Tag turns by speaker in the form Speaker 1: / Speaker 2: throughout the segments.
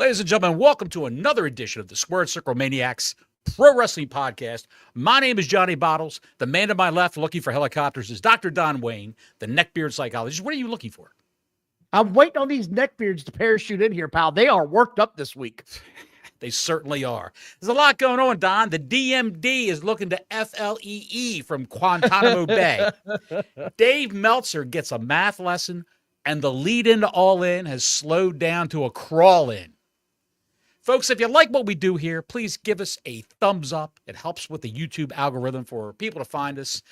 Speaker 1: Ladies and gentlemen, welcome to another edition of the Squared Circle Maniacs Pro Wrestling Podcast. My name is Johnny Bottles. The man to my left looking for helicopters is Dr. Don Wayne, the neckbeard psychologist. What are you looking for?
Speaker 2: I'm waiting on these neckbeards to parachute in here, pal. They are worked up this week.
Speaker 1: They certainly are. There's a lot going on, Don. The DMD is looking to FLEE from Guantanamo Bay. Dave Meltzer gets a math lesson, and the lead into All In has slowed down to a crawl in. Folks, if you like what we do here, please give us a thumbs up. It helps with the YouTube algorithm for people to find us.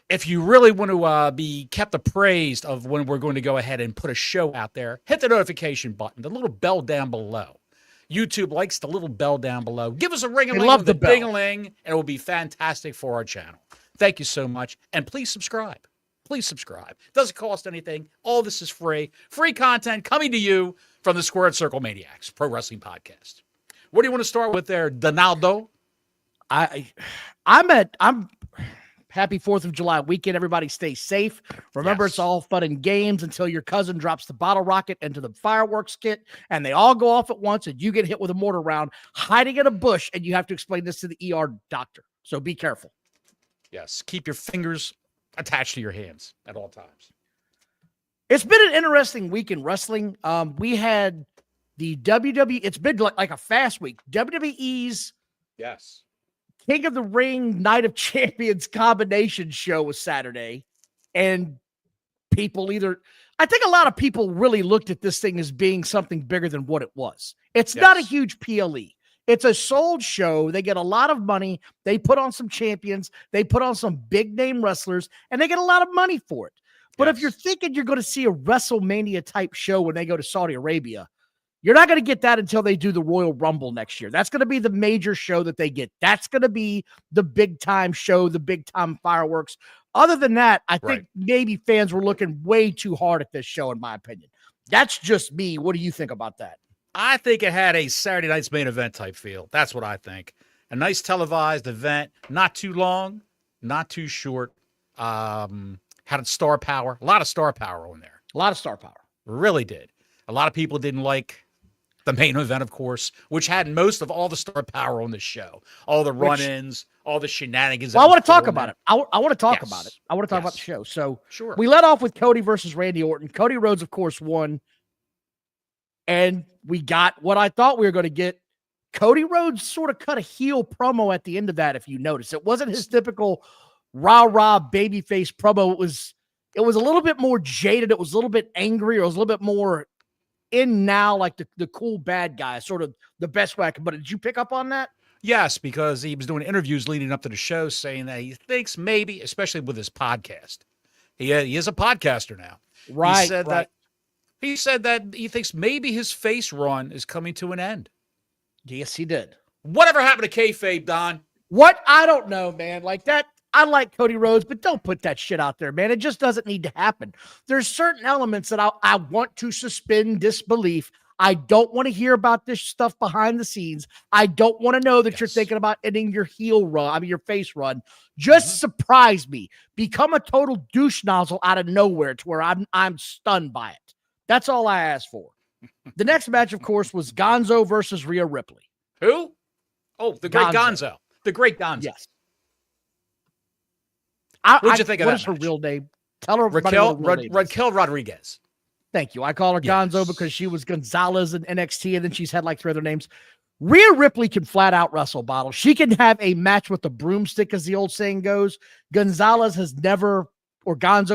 Speaker 1: If you really want to be kept appraised of when we're going to go ahead and put a show out there, hit the notification button, the little bell down below. YouTube likes the little bell down below. Give us a ring-a-ling with the ding-a-ling, and it will be fantastic for our channel. Thank you so much, and please subscribe. Please subscribe. Doesn't cost anything. All this is free. Free content coming to you from the Squared Circle Maniacs Pro Wrestling Podcast. What do you want to start with there, Donaldo?
Speaker 2: I'm happy 4th of July weekend. Everybody stay safe. Remember, It's all fun and games until your cousin drops the bottle rocket into the fireworks kit and they all go off at once and you get hit with a mortar round hiding in a bush and you have to explain this to the ER doctor. So be careful.
Speaker 1: Yes. Keep your fingers attached to your hands at all times.
Speaker 2: It's been an interesting week in wrestling. We had the WWE. It's been like a fast week. WWE's King of the Ring Night of Champions combination show was Saturday, and I think a lot of people really looked at this thing as being something bigger than what it was. It's not a huge PLE. It's a sold show. They get a lot of money. They put on some champions. They put on some big name wrestlers, and they get a lot of money for it. But if you're thinking you're going to see a WrestleMania type show when they go to Saudi Arabia, you're not going to get that until they do the Royal Rumble next year. That's going to be the major show that they get. That's going to be the big time show, the big time fireworks. Other than that, I think maybe fans were looking way too hard at this show, in my opinion. That's just me. What do you think about that?
Speaker 1: I think it had a Saturday night's main event type feel. That's what I think. A nice televised event, not too long, not too short. Had star power, a lot of star power on there.
Speaker 2: A lot of star power.
Speaker 1: Really did. A lot of people didn't like the main event, of course, which had most of all the star power on the show. All the run-ins, all the shenanigans.
Speaker 2: Well, I want to talk about it. I want to talk about it. I want to talk about the show. So we let off with Cody versus Randy Orton. Cody Rhodes, of course, won. And we got what I thought we were going to get. Cody Rhodes sort of cut a heel promo at the end of that, if you notice. It wasn't his typical rah-rah babyface promo. It was a little bit more jaded. It was a little bit angry. It was a little bit more in now, like the cool bad guy, sort of the best way I could put it. Did you pick up on that?
Speaker 1: Yes, because he was doing interviews leading up to the show saying that he thinks maybe, especially with his podcast, he is a podcaster now.
Speaker 2: Right.
Speaker 1: He said that he thinks maybe his face run is coming to an end.
Speaker 2: Yes, he did.
Speaker 1: Whatever happened to kayfabe, Don?
Speaker 2: What? I don't know, man. Like that. I like Cody Rhodes, but don't put that shit out there, man. It just doesn't need to happen. There's certain elements that I want to suspend disbelief. I don't want to hear about this stuff behind the scenes. I don't want to know that you're thinking about ending your your face run. Just surprise me. Become a total douche nozzle out of nowhere to where I'm stunned by it. That's all I asked for. The next match, of course, was Gonzo versus Rhea Ripley.
Speaker 1: Who? Oh, the great Gonzo. The great Gonzo.
Speaker 2: Yes.
Speaker 1: What'd you think of that?
Speaker 2: What is her real name? Tell her
Speaker 1: Raquel Rodriguez.
Speaker 2: Thank you. I call her Gonzo because she was Gonzalez in NXT, and then she's had like 3 other names. Rhea Ripley can flat out wrestle, Bottle. She can have a match with the broomstick, as the old saying goes. Gonzo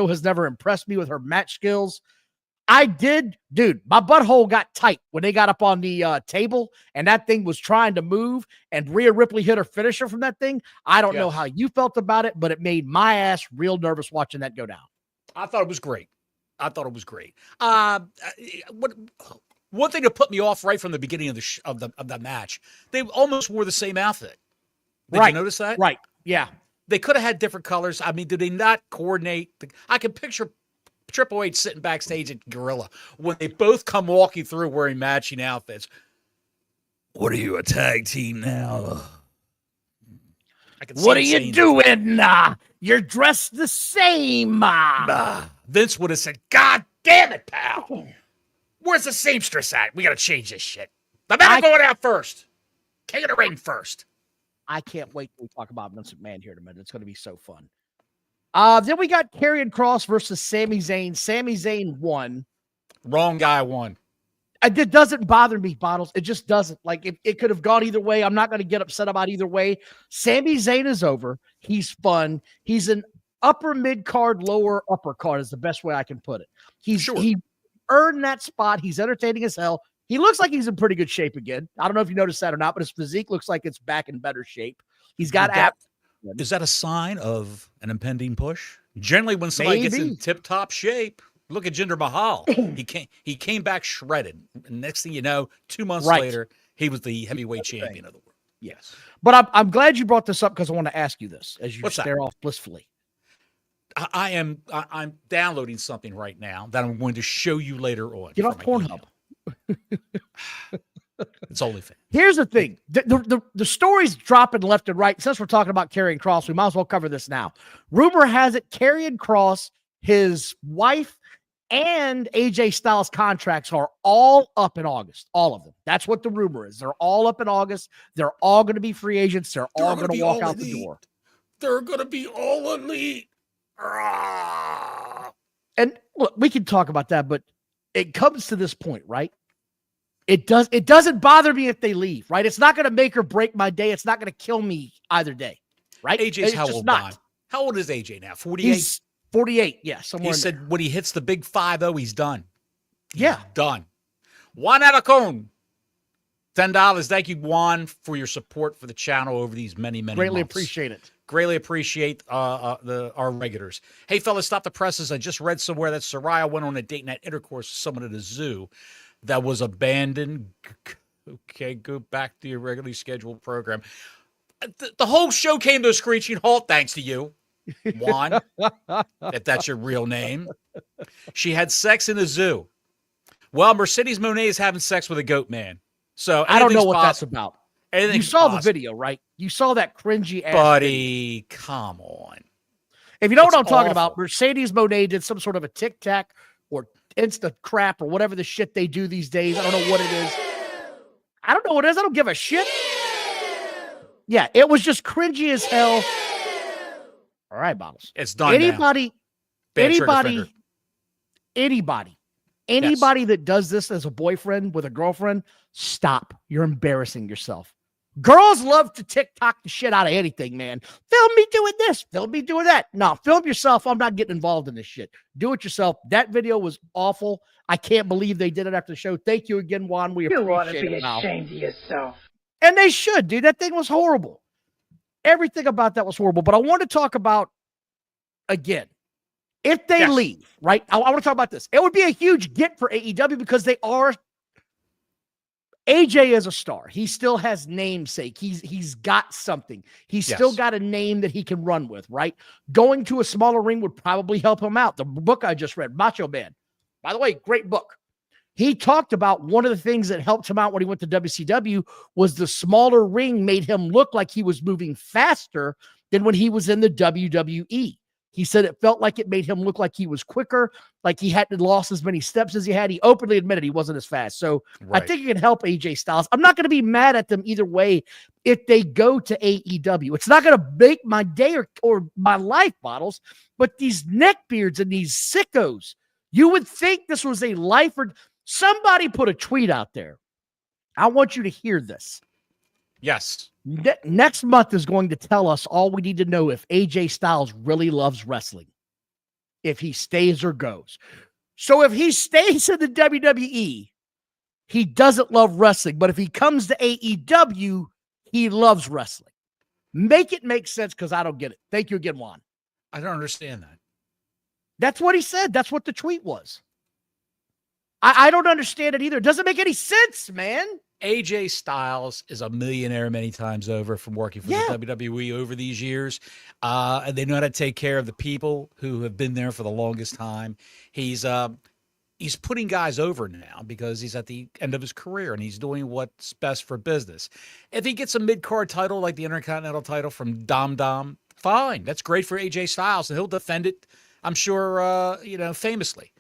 Speaker 2: has never impressed me with her match skills. My butthole got tight when they got up on the table and that thing was trying to move and Rhea Ripley hit her finisher from that thing. I don't know how you felt about it, but it made my ass real nervous watching that go down.
Speaker 1: I thought it was great. One thing that put me off right from the beginning of the match, they almost wore the same outfit. Did you notice that?
Speaker 2: Right. Yeah.
Speaker 1: They could have had different colors. I mean, did they not coordinate? I can picture Triple H sitting backstage at Gorilla when they both come walking through wearing matching outfits. What are you, a tag team now?
Speaker 2: What are you doing? You're dressed the same.
Speaker 1: Vince would have said, God damn it, pal. Where's the seamstress at? We got to change this shit. The man going out first. King of the ring first.
Speaker 2: I can't wait till we talk about Vince McMahon here in a minute. It's going to be so fun. Then we got Karrion Kross versus Sami Zayn. Sami Zayn won.
Speaker 1: Wrong guy won.
Speaker 2: It doesn't bother me, Bottles. It just doesn't. Like, it could have gone either way. I'm not going to get upset about either way. Sami Zayn is over. He's fun. He's an upper mid-card, lower upper card is the best way I can put it. He earned that spot. He's entertaining as hell. He looks like he's in pretty good shape again. I don't know if you noticed that or not, but his physique looks like it's back in better shape. He's got abs.
Speaker 1: Is that a sign of an impending push? Generally, when somebody gets in tip-top shape, look at Jinder Mahal. He came back shredded. And next thing you know, 2 months later, he was the heavyweight champion of the world.
Speaker 2: Yes. But I'm glad you brought this up because I want to ask you this as you stare off blissfully.
Speaker 1: I'm downloading something right now that I'm going to show you later on.
Speaker 2: Get off Pornhub.
Speaker 1: It's OnlyFans.
Speaker 2: Here's the thing. The story's dropping left and right. Since we're talking about Karrion Kross, we might as well cover this now. Rumor has it Karrion Kross, his wife, and AJ Styles' contracts are all up in August. All of them. That's what the rumor is. They're all up in August. They're all going to be free agents. They're all going to walk out the door.
Speaker 1: They're going to be all elite.
Speaker 2: And look, we can talk about that, but it comes to this point, right? It doesn't bother me if they leave, right? It's not going to make or break my day. It's not going to kill me either day, right?
Speaker 1: AJ's how old now? How old is AJ now? 48?
Speaker 2: He's 48, yeah.
Speaker 1: He said when he hits the big 5-0, he's done.
Speaker 2: He's
Speaker 1: done. Juan Alacon, $10. Thank you, Juan, for your support for the channel over these many
Speaker 2: Greatly
Speaker 1: months.
Speaker 2: Appreciate it.
Speaker 1: Greatly appreciate our regulars. Hey, fellas, stop the presses. I just read somewhere that Soraya went on a date night intercourse with someone at a zoo that was abandoned. Okay, go back to your regularly scheduled program. The whole show came to a screeching halt thanks to you, Juan, if that's your real name. She had sex in a zoo. Well, Mercedes Monet is having sex with a goat man. So
Speaker 2: I don't know what that's about. You saw the video, right? You saw that cringy ass.
Speaker 1: Buddy, come on.
Speaker 2: If you know what I'm talking about, Mercedes Monet did some sort of a Tic Tac or Insta crap or whatever the shit they do these days. I don't know what it is. I don't know what it is. I don't give a shit. Yeah, it was just cringy as hell. All right, Bottles.
Speaker 1: It's done.
Speaker 2: Anybody that does this as a boyfriend with a girlfriend, stop. You're embarrassing yourself. Girls love to TikTok the shit out of anything, man. Film me doing this. Film me doing that. No, film yourself. I'm not getting involved in this shit. Do it yourself. That video was awful. I can't believe they did it after the show. Thank you again, Juan. We appreciate it. You want to be ashamed of yourself. And they should, dude. That thing was horrible. Everything about that was horrible. But I want to talk about, again, if they leave, right? I want to talk about this. It would be a huge get for AEW because they are. AJ is a star. He still has namesake. He's got something. He's still got a name that he can run with, right? Going to a smaller ring would probably help him out. The book I just read, Macho Man, by the way, great book. He talked about one of the things that helped him out when he went to WCW was the smaller ring made him look like he was moving faster than when he was in the WWE. He said it felt like it made him look like he was quicker, like he hadn't lost as many steps as he had. He openly admitted he wasn't as fast. So I think it can help AJ Styles. I'm not going to be mad at them either way if they go to AEW. It's not going to make my day or my life, Bottles, but these neckbeards and these sickos, you would think this was a life or somebody put a tweet out there. I want you to hear this.
Speaker 1: Yes.
Speaker 2: Next month is going to tell us all we need to know if AJ Styles really loves wrestling, if he stays or goes. So if he stays in the WWE, he doesn't love wrestling. But if he comes to AEW, he loves wrestling. Make it make sense because I don't get it. Thank you again, Juan.
Speaker 1: I don't understand that.
Speaker 2: That's what he said. That's what the tweet was. I don't understand it either. It doesn't make any sense, man.
Speaker 1: AJ Styles is a millionaire many times over from working for the WWE over these years. And they know how to take care of the people who have been there for the longest time. He's putting guys over now because he's at the end of his career and he's doing what's best for business. If he gets a mid-card title like the Intercontinental title from Dom Dom, fine. That's great for AJ Styles, and he'll defend it, I'm sure, famously.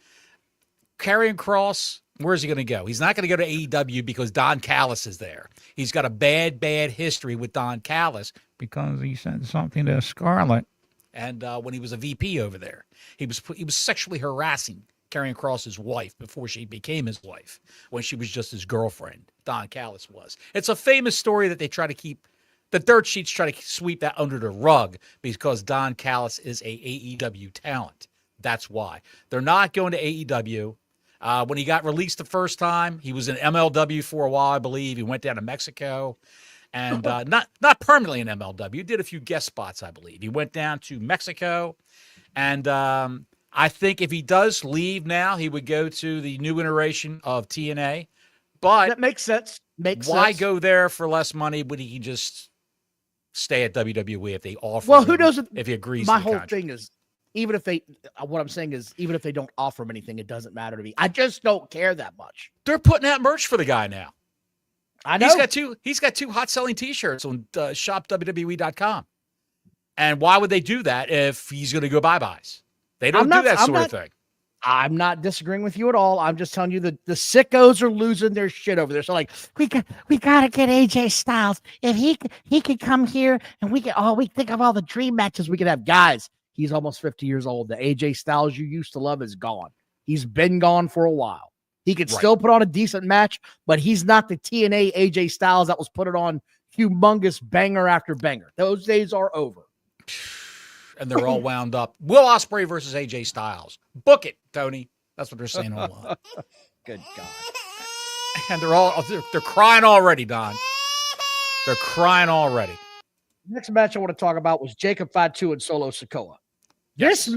Speaker 1: Karrion Kross, Where's he going to go? He's not going to go to AEW because Don Callis is there. He's got a bad history with Don Callis because he said something to Scarlett. And when he was a VP over there, he was sexually harassing Karrion Kross's wife before she became his wife, when she was just his girlfriend. Don Callis was. It's a famous story that they try to keep. The dirt sheets try to sweep that under the rug because Don Callis is a AEW talent. That's why. They're not going to AEW. When he got released the first time, he was in MLW for a while, I believe. He went down to Mexico. And not permanently in MLW. Did a few guest spots, I believe. He went down to Mexico. And I think if he does leave now, he would go to the new iteration of TNA. But
Speaker 2: that makes sense.
Speaker 1: Why go there for less money when he can just stay at WWE if they offer?
Speaker 2: Well, who knows
Speaker 1: if he agrees?
Speaker 2: My
Speaker 1: to the
Speaker 2: whole
Speaker 1: contract.
Speaker 2: thing is, even if they, what I'm saying is, even if they don't offer him anything, it doesn't matter to me. I just don't care that much.
Speaker 1: They're putting out merch for the guy now.
Speaker 2: I know.
Speaker 1: He's got two hot selling T-shirts on shopwwe.com. And why would they do that if he's going to go bye-byes? They don't do that sort of thing.
Speaker 2: I'm not disagreeing with you at all. I'm just telling you that the sickos are losing their shit over there. So like, we got to get AJ Styles. If he could come here and we think of all the dream matches we could have. Guys, he's almost 50 years old. The AJ Styles you used to love is gone. He's been gone for a while. He could still put on a decent match, but he's not the TNA AJ Styles that was put it on humongous banger after banger. Those days are over.
Speaker 1: And they're all wound up. Will Ospreay versus AJ Styles. Book it, Tony. That's what they're saying online.
Speaker 2: Good God.
Speaker 1: And they're crying already, Don. They're crying already.
Speaker 2: Next match I want to talk about was Jacob Fatu and Solo Sikoa. This,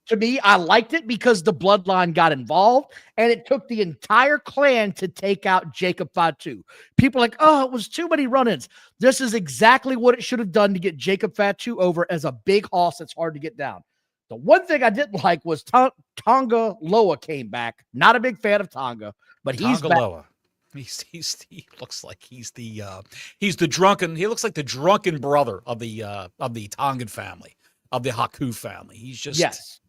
Speaker 2: to me, I liked it because the Bloodline got involved, and it took the entire clan to take out Jacob Fatu. People are like, oh, it was too many run-ins. This is exactly what it should have done to get Jacob Fatu over as a big hoss that's hard to get down. The one thing I didn't like was Tonga Loa came back. Not a big fan of Tonga, but he's back.
Speaker 1: Loa. He looks like he's the drunken. He looks like the drunken brother of the Tongan family, of the Haku family. He's just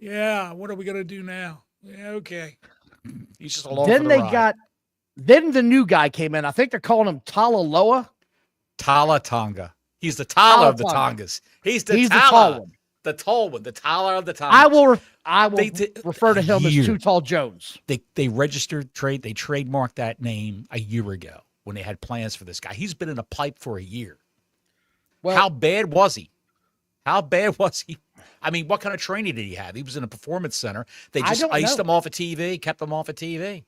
Speaker 1: yeah. What are we gonna do now? Yeah, okay. He's just along for the ride.
Speaker 2: Then the new guy came in. I think they're calling him Tala Loa.
Speaker 1: Tala Tonga. He's the Tala of the Tongas. He's the
Speaker 2: tall one.
Speaker 1: The tall one, the Tala of the Tongas.
Speaker 2: I will refer to him as Too Tall Jones.
Speaker 1: They registered they trademarked that name a year ago when they had plans for this guy. He's been in a pipe for a year. Well, how bad was he? I mean, what kind of training did he have? He was in a performance center. They just iced him off of TV, kept him off of TV.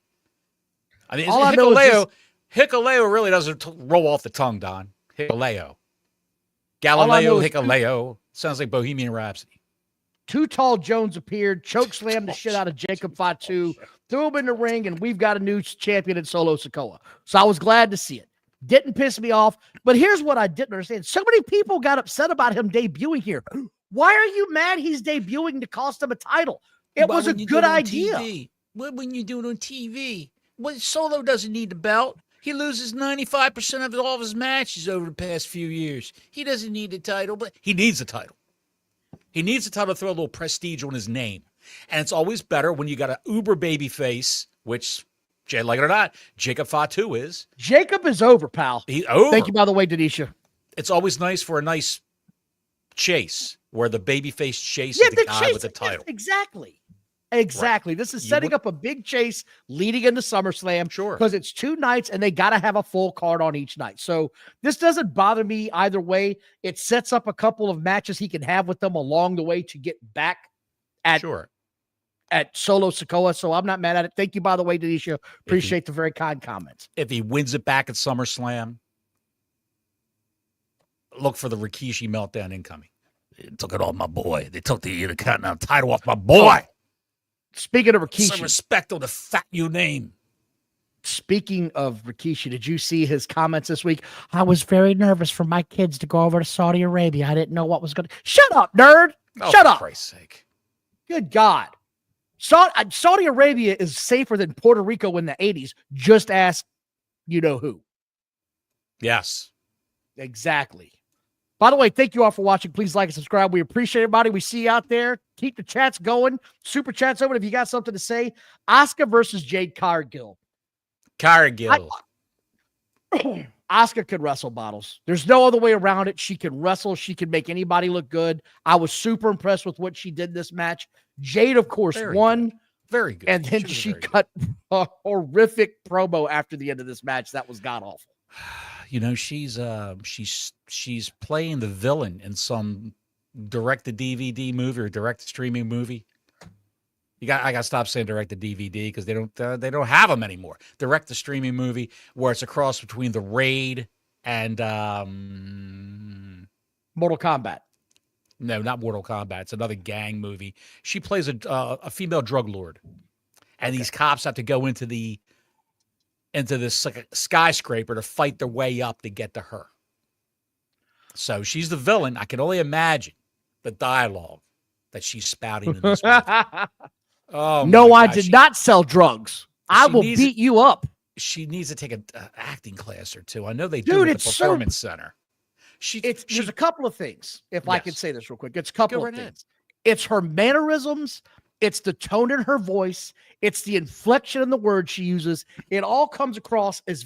Speaker 1: I mean, Hikuleo really doesn't roll off the tongue, Don. Hikuleo. Galileo Hikuleo. Sounds like Bohemian Rhapsody.
Speaker 2: Too Tall Jones appeared, chokeslammed the shit out of Jacob Fatu, threw him in the ring, and we've got a new champion in Solo Sikoa. So I was glad to see it. Didn't piss me off. But here's what I didn't understand. So many people got upset about him debuting here. Why are you mad he's debuting to cost him a title? It was a good idea.
Speaker 1: When you do it on TV, Solo doesn't need the belt. He loses 95% of all of his matches over the past few years. He doesn't need the title, but he needs a title. He needs a title to throw a little prestige on his name. And it's always better when you got an uber baby face, which, like it or not, Jacob Fatu is.
Speaker 2: Jacob is over, pal.
Speaker 1: He's over.
Speaker 2: Thank you, by the way, Denisha.
Speaker 1: It's always nice for a nice chase where the baby face chases the guy with the title.
Speaker 2: Exactly. This is setting up a big chase leading into SummerSlam.
Speaker 1: Sure.
Speaker 2: Because it's 2 nights and they got to have a full card on each night. So this doesn't bother me either way. It sets up a couple of matches he can have with them along the way to get back at Solo Sikoa. So I'm not mad at it. Thank you, by the way, Denisha. Appreciate the very kind comments.
Speaker 1: If he wins it back at SummerSlam, look for the Rikishi meltdown incoming. They took it off my boy. They took the Intercontinental title off my boy.
Speaker 2: Speaking of Rikishi.
Speaker 1: Some respect on the fat you name.
Speaker 2: Speaking of Rikishi, did you see his comments this week? I was very nervous for my kids to go over to Saudi Arabia. I didn't know what was going to... Shut up, nerd! Shut up!
Speaker 1: For Christ's sake.
Speaker 2: Good God. Saudi Arabia is safer than Puerto Rico in the 80s. Just ask you-know-who.
Speaker 1: Yes.
Speaker 2: Exactly. By the way, thank you all for watching. Please like and subscribe. We appreciate everybody. We see you out there. keep the chats going. Super chats open if you got something to say. Asuka versus Jade Cargill.
Speaker 1: Cargill.
Speaker 2: Asuka could wrestle bottles. There's no other way around it. She can wrestle. She can make anybody look good. I was super impressed with what she did this match. Jade, of course, won.
Speaker 1: Good. Very good.
Speaker 2: And then she cut a horrific promo after the end of this match. That was god awful.
Speaker 1: You know, she's playing the villain in some direct-to-DVD movie or direct-to-streaming movie. I got to stop saying direct-to-DVD because they don't have them anymore. Direct-to-streaming movie where it's a cross between The Raid and
Speaker 2: Mortal Kombat.
Speaker 1: No, not Mortal Kombat. It's another gang movie. She plays a female drug lord, and these cops have to go into this skyscraper to fight their way up to get to her. So she's the villain. I can only imagine the dialogue that she's spouting in this movie. Oh
Speaker 2: no, I did not sell drugs. I will beat you up.
Speaker 1: She needs to take an acting class or two. I know they do at the Performance Center.
Speaker 2: There's a couple of things, if I could say this real quick. It's a couple of things. It's her mannerisms. It's the tone in her voice. It's the inflection in the words she uses. It all comes across as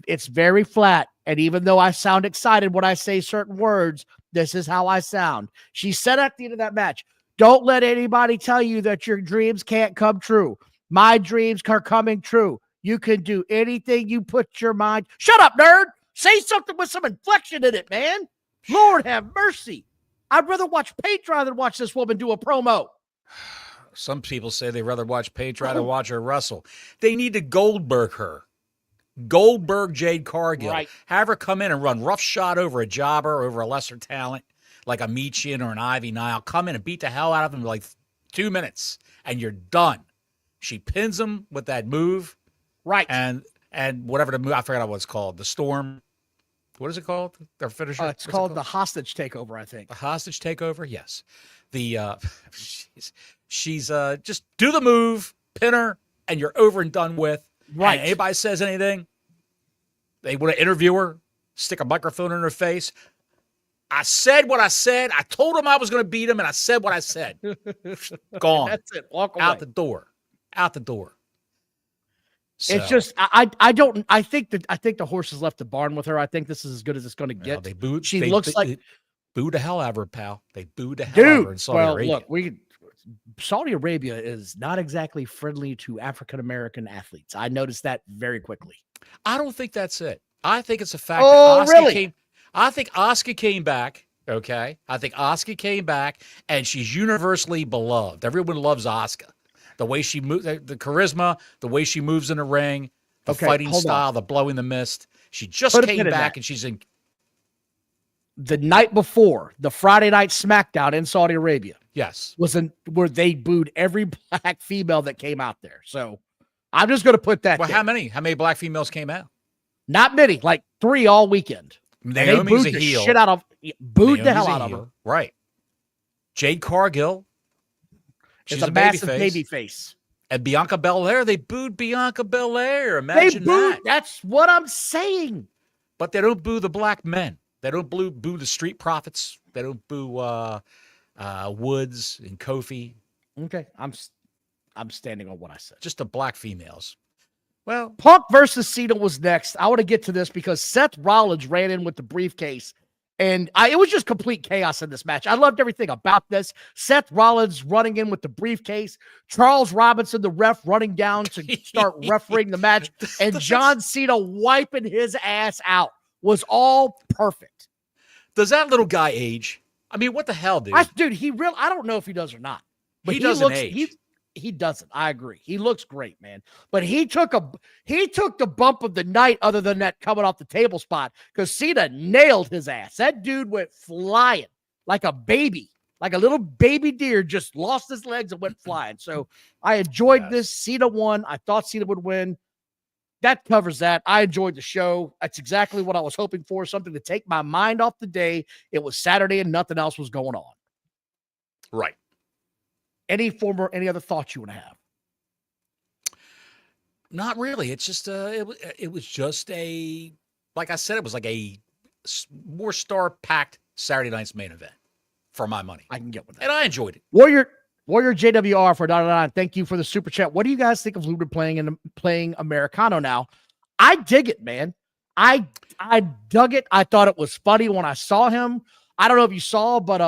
Speaker 2: it's very flat. And even though I sound excited when I say certain words, this is how I sound. She said at the end of that match, don't let anybody tell you that your dreams can't come true. My dreams are coming true. You can do anything you put your mind. Shut up, nerd. Say something with some inflection in it, man. Lord have mercy. I'd rather watch Paige than watch this woman do a promo.
Speaker 1: Some people say they'd rather watch Paige than watch her wrestle. They need to Goldberg her. Goldberg Jade Cargill.
Speaker 2: Right.
Speaker 1: Have her come in and run roughshod over a jobber, over a lesser talent, like a Meechin or an Ivy Nile. Come in and beat the hell out of him in like 2 minutes, and you're done. She pins him with that move.
Speaker 2: Right.
Speaker 1: And whatever the move, I forgot what it's called. The Storm. What is it called? Their finisher?
Speaker 2: It's called the hostage takeover, I think.
Speaker 1: The hostage takeover? Yes. She's just do the move, pin her, and you're over and done with.
Speaker 2: Right.
Speaker 1: And anybody says anything, they want to interview her, stick a microphone in her face. I said what I said. I told him I was going to beat him, and I said what I said. Gone.
Speaker 2: That's it. Walk away.
Speaker 1: Out the door. Out the door. So,
Speaker 2: it's just I think the horse has left the barn with her. I think this is as good as it's going to get.
Speaker 1: They booed.
Speaker 2: She
Speaker 1: they
Speaker 2: looks like
Speaker 1: they booed the hell out of her, pal. They booed the hell out of her in Saudi Arabia.
Speaker 2: Look, Saudi Arabia is not exactly friendly to African American athletes. I noticed that very quickly.
Speaker 1: I don't think that's it. I think it's a fact.
Speaker 2: Oh, really?
Speaker 1: I think Asuka came back. Okay, I think Asuka came back, and she's universally beloved. Everyone loves Asuka. The way she moves, the charisma, the way she moves in the ring, the fighting style, the blowing the mist. She just came back, and she's in.
Speaker 2: The night before, the Friday night Smackdown in Saudi Arabia.
Speaker 1: Yes.
Speaker 2: Where they booed every black female that came out there. So I'm just going to put that.
Speaker 1: Well, how many black females came out?
Speaker 2: Not many, like 3 all weekend.
Speaker 1: Naomi's
Speaker 2: they booed
Speaker 1: a
Speaker 2: the
Speaker 1: heel.
Speaker 2: shit out of, booed the hell out of her.
Speaker 1: Right. Jade Cargill.
Speaker 2: She's a massive baby face.
Speaker 1: And Bianca Belair, they booed Bianca Belair. Imagine that.
Speaker 2: That's what I'm saying.
Speaker 1: But they don't boo the black men. They don't boo the Street Profits. They don't boo Woods and Kofi.
Speaker 2: Okay, I'm standing on what I said.
Speaker 1: Just the black females. Well,
Speaker 2: Punk versus Cena was next. I want to get to this because Seth Rollins ran in with the briefcase, and it was just complete chaos in this match. I loved everything about this. Seth Rollins running in with the briefcase, Charles Robinson, the ref, running down to start refereeing the match, and John Cena wiping his ass out. Was all perfect.
Speaker 1: Does that little guy age? I mean, what the hell, dude?
Speaker 2: I don't know if he does or not. But
Speaker 1: he doesn't age.
Speaker 2: He doesn't. I agree. He looks great, man. But he took the bump of the night other than that coming off the table spot because Cena nailed his ass. That dude went flying like a baby, like a little baby deer, just lost his legs and went flying. So I enjoyed this. Cena won. I thought Cena would win. That covers that. I enjoyed the show. That's exactly what I was hoping for, something to take my mind off the day. It was Saturday and nothing else was going on.
Speaker 1: Right.
Speaker 2: Any other thoughts you want to have?
Speaker 1: Not really. It's just it was just like I said, it was like a more star-packed Saturday night's main event. for my money.
Speaker 2: I can get with that.
Speaker 1: And I enjoyed it.
Speaker 2: Warrior JWR for $9.99. Thank you for the super chat. What do you guys think of Ludwig playing Americano now? I dig it, man. I dug it. I thought it was funny when I saw him. I don't know if you saw, but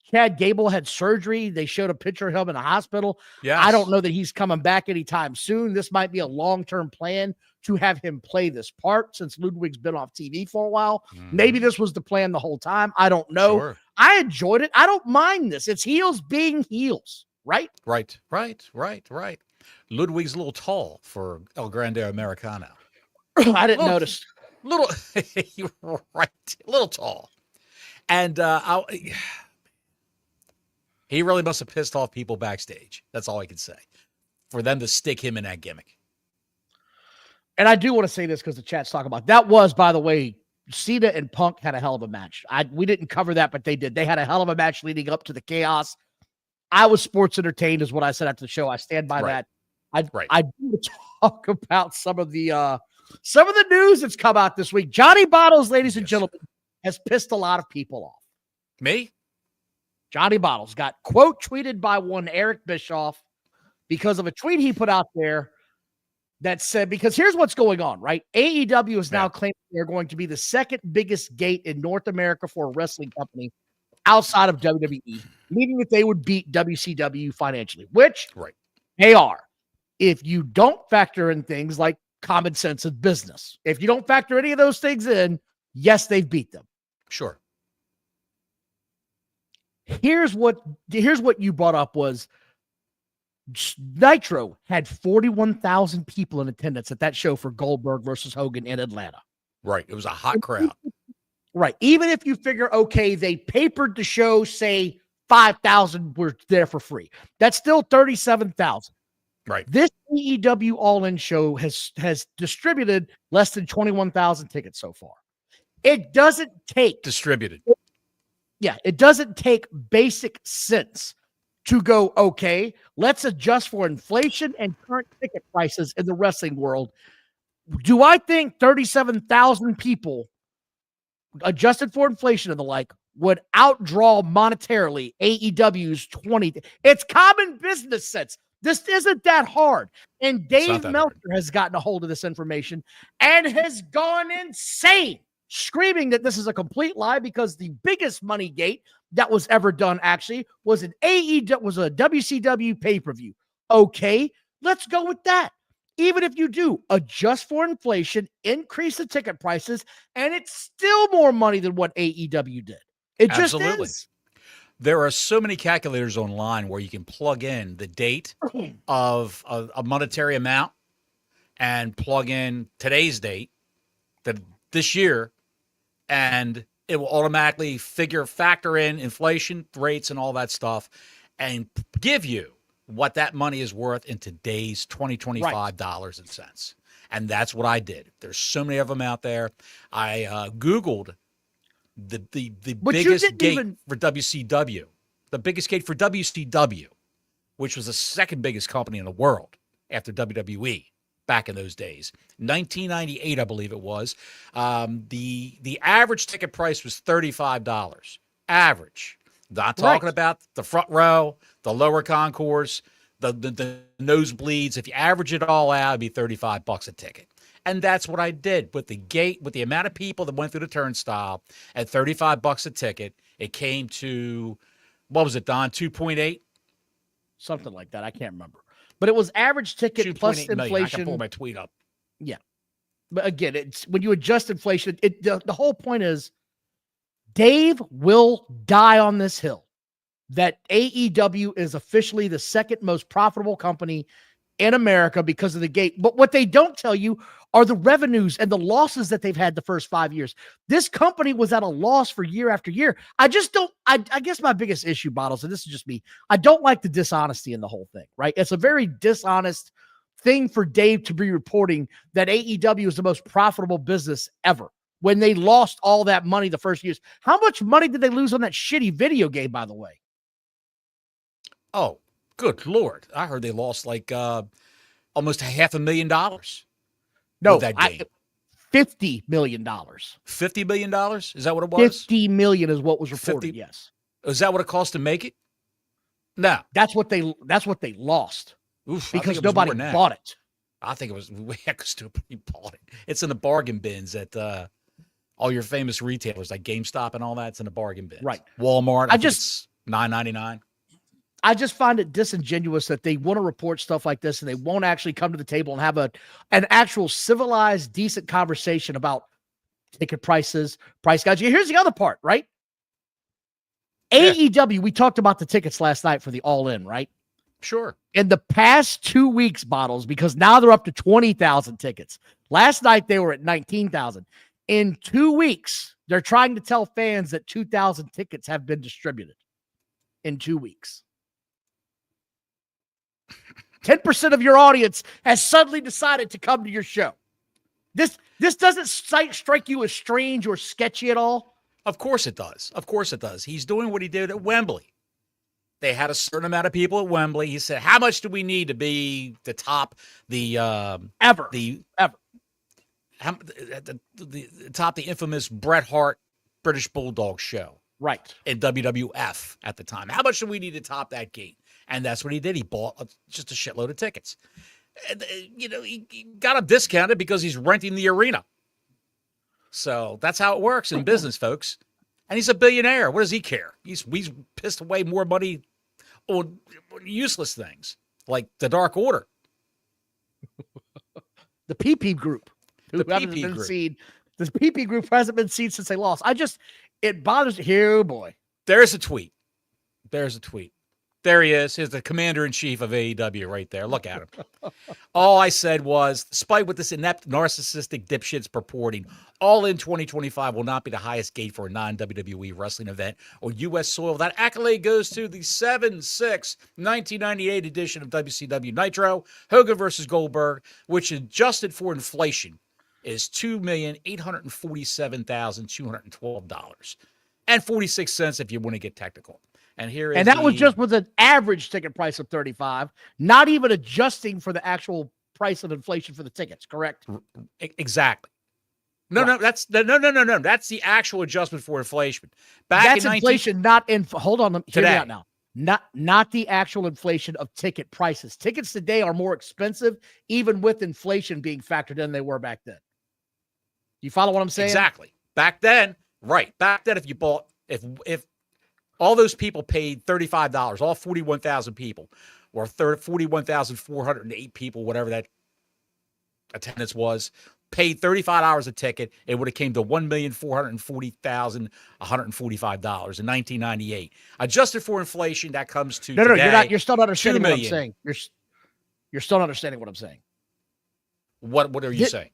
Speaker 2: Chad Gable had surgery. They showed a picture of him in the hospital.
Speaker 1: Yeah.
Speaker 2: I don't know that he's coming back anytime soon. This might be a long-term plan to have him play this part since Ludwig's been off TV for a while. Maybe this was the plan the whole time. I don't know.
Speaker 1: Sure.
Speaker 2: I enjoyed it. I don't mind this. It's heels being heels, right?
Speaker 1: Right. Ludwig's a little tall for El Grande Americano.
Speaker 2: I didn't notice.
Speaker 1: You're right. A little tall. And he really must have pissed off people backstage. That's all I can say. For them to stick him in that gimmick.
Speaker 2: And I do want to say this because the chat's talking about that was, by the way, Cena and Punk had a hell of a match. We didn't cover that, but they did. They had a hell of a match leading up to the chaos. I was sports entertained, is what I said after the show. I stand by that. I do talk about some of the news that's come out this week. Johnny Bottles, ladies and gentlemen, has pissed a lot of people off.
Speaker 1: Me?
Speaker 2: Johnny Bottles got quote tweeted by one Eric Bischoff because of a tweet he put out there that said, because here's what's going on, right? AEW is now claiming they're going to be the second biggest gate in North America for a wrestling company outside of WWE, meaning that they would beat WCW financially, which they are. If you don't factor in things like common sense of business, if you don't factor any of those things in, yes, they've beat them.
Speaker 1: Sure.
Speaker 2: Here's what you brought up was Nitro had 41,000 people in attendance at that show for Goldberg versus Hogan in Atlanta.
Speaker 1: Right. It was a hot crowd.
Speaker 2: Right. Even if you figure, okay, they papered the show, say 5,000 were there for free. That's still 37,000.
Speaker 1: Right.
Speaker 2: This AEW All-In show has distributed less than 21,000 tickets so far. It doesn't take
Speaker 1: distributed.
Speaker 2: It doesn't take basic sense to go, okay, let's adjust for inflation and current ticket prices in the wrestling world. Do I think 37,000 people adjusted for inflation and the like would outdraw monetarily AEW's 20? It's common business sense. This isn't that hard. And Dave Meltzer has gotten a hold of this information and has gone insane, screaming that this is a complete lie because the biggest money gate that was ever done actually was a WCW pay-per-view. Okay, let's go with that. Even if you do adjust for inflation, increase the ticket prices, and it's still more money than what AEW did. It just is.
Speaker 1: There are so many calculators online where you can plug in the date of a monetary amount and plug in today's date, this year, and it will automatically factor in inflation rates and all that stuff and give you what that money is worth in today's 2025 dollars and cents. And that's what I did. There's so many of them out there. I Googled the biggest gate for WCW, the biggest gate for WCW, which was the second biggest company in the world after WWE back in those days. 1998, I believe it was. The average ticket price was $35. Average. Not talking about the front row, the lower concourse, the nosebleeds. If you average it all out, it'd be $35 a ticket. And that's what I did with the gate, with the amount of people that went through the turnstile at $35 a ticket. It came to, what was it, Don? 2.8?
Speaker 2: Something like that. I can't remember. But it was average ticket plus inflation.
Speaker 1: Million. I can pull my tweet up.
Speaker 2: Yeah. But again, it's when you adjust inflation, the whole point is Dave will die on this hill that AEW is officially the second most profitable company in America because of the gate. But what they don't tell you are the revenues and the losses that they've had the first 5 years. This company was at a loss for year after year. I guess my biggest issue, Bottles, and this is just me, I don't like the dishonesty in the whole thing, right? It's a very dishonest thing for Dave to be reporting that AEW is the most profitable business ever when they lost all that money the first years. How much money did they lose on that shitty video game, by the way?
Speaker 1: Oh, good Lord. I heard they lost like almost $500,000.
Speaker 2: No, $50 million.
Speaker 1: $50 million? Is that what it was?
Speaker 2: 50 million is what was reported, yes.
Speaker 1: Is that what it cost to make it? No.
Speaker 2: That's what they lost.
Speaker 1: Oof,
Speaker 2: because nobody bought it.
Speaker 1: I think it was way stupid. You bought it. It's in the bargain bins at all your famous retailers like GameStop and all that. It's in the bargain bins.
Speaker 2: Right.
Speaker 1: Walmart. I just it's $9.99.
Speaker 2: I just find it disingenuous that they want to report stuff like this and they won't actually come to the table and have an actual civilized, decent conversation about ticket prices, price guides. Here's the other part, right? Yeah. AEW, we talked about the tickets last night for the All-In, right?
Speaker 1: Sure.
Speaker 2: In the past 2 weeks, Bottles, because now they're up to 20,000 tickets. Last night, they were at 19,000. In 2 weeks, they're trying to tell fans that 2,000 tickets have been distributed in 2 weeks. 10% of your audience has suddenly decided to come to your show. This doesn't strike you as strange or sketchy at all?
Speaker 1: Of course it does. Of course it does. He's doing what he did at Wembley. They had a certain amount of people at Wembley. He said, how much do we need to be the top, top the infamous Bret Hart British Bulldog show?
Speaker 2: Right.
Speaker 1: In WWF at the time. How much do we need to top that gate? And that's what he did. He bought just a shitload of tickets. And, he got them discounted because he's renting the arena. So that's how it works in business, folks. And he's a billionaire. What does he care? He's pissed away more money on useless things like the Dark Order.
Speaker 2: The PP group. The PP group hasn't been seen since they lost. It bothers me. Oh, boy.
Speaker 1: There's a tweet. There he is. Here's the commander-in-chief of AEW right there. Look at him. All I said was, despite what this inept, narcissistic dipshit's purporting, All In 2025 will not be the highest gate for a non-WWE wrestling event on U.S. soil. That accolade goes to the 7/6/1998 edition of WCW Nitro, Hogan versus Goldberg, which adjusted for inflation is $2,847,212 and 46 cents if you want to get technical. And that was just with an average ticket price of $35, not even adjusting for the actual price of inflation for the tickets, correct? Exactly. No, that's the actual adjustment for inflation. That's inflation, hold on, hear me out now. Not the actual inflation of ticket prices. Tickets today are more expensive, even with inflation being factored in than they were back then. You follow what I'm saying? Exactly. Back then, right. Back then, if you bought, if all those people paid $35, all 41,000 people, or 41,408 people, whatever that attendance was, paid $35 a ticket, it would have came to $1,440,145 in 1998. Adjusted for inflation, that comes to today, you're still not understanding what I'm saying. You're still not understanding what I'm saying. What are you saying?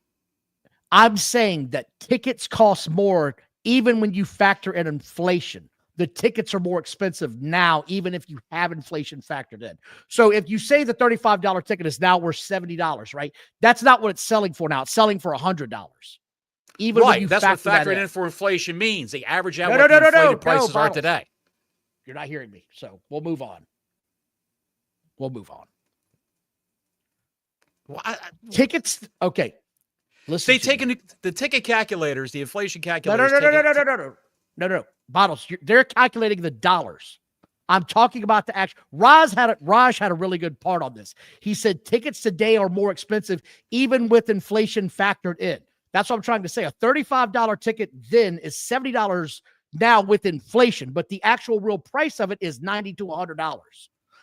Speaker 1: I'm saying that tickets cost more even when you factor in inflation. The tickets are more expensive now, even if you have inflation factored in. So if you say the $35 ticket is now worth $70, right? That's not what it's selling for now. It's selling for $100. Even when you that's what factoring in for inflation means. They average out what the inflated prices are today. You're not hearing me, so we'll move on. Well, tickets, okay. Listen, the ticket calculators, the inflation calculators. No. Bottles, they're calculating the dollars. I'm talking about the actual. Raj had a really good part on this. He said tickets today are more expensive, even with inflation factored in. That's what I'm trying to say. A $35 ticket then is $70 now with inflation, but the actual real price of it is $90 to $100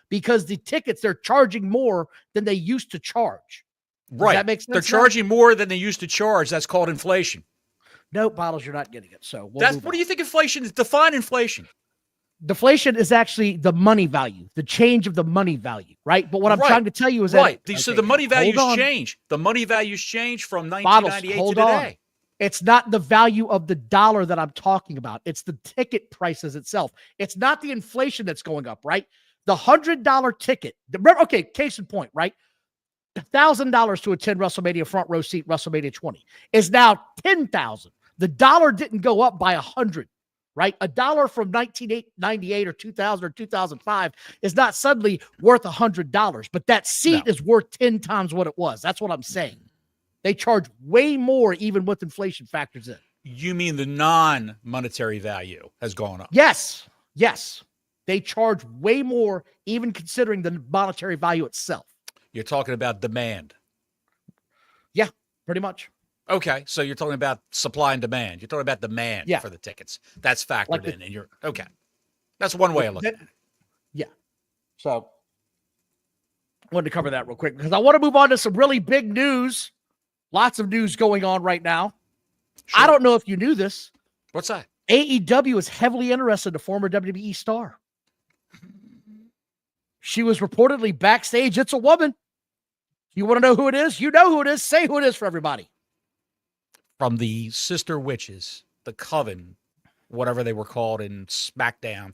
Speaker 1: because the tickets, they're charging more than they used to charge. Right. Does that make sense? They're charging more than they used to charge. That's called inflation. No, Bottles, you're not getting it. So what do you think inflation is? Define inflation. Deflation is actually the money value, the change of the money value, right? But what I'm trying to tell you is that so the money values change. The money values change from 1998 to today. It's not the value of the dollar that I'm talking about. It's the ticket prices itself. It's not the inflation that's going up, right? The $100 ticket. Okay, case in point, right? $1,000 to attend WrestleMania front row seat WrestleMania 20 is now $10,000. The dollar didn't go up by 100, right? A dollar from 1998 or 2000 or 2005 is not suddenly worth $100, but that seat is worth 10 times what it was. That's what I'm saying. They charge way more even with inflation factors in. You mean the non-monetary value has gone up? Yes.
Speaker 2: Yes, they charge way more, even considering the monetary value itself.
Speaker 1: You're talking about demand.
Speaker 2: Yeah, pretty much.
Speaker 1: Okay, so you're talking about supply and demand. You're talking about demand for the tickets. that's factored in, and you're okay. That's one way of looking at it.
Speaker 2: Yeah. So I wanted to cover that real quick because I want to move on to some really big news. Lots of news going on right now. Sure. I don't know if you knew this.
Speaker 1: What's that?
Speaker 2: AEW is heavily interested in a former WWE star. She was reportedly backstage. It's a woman. You want to know who it is? You know who it is. Say who it is for everybody.
Speaker 1: From the Sister Witches, the Coven, whatever they were called in SmackDown.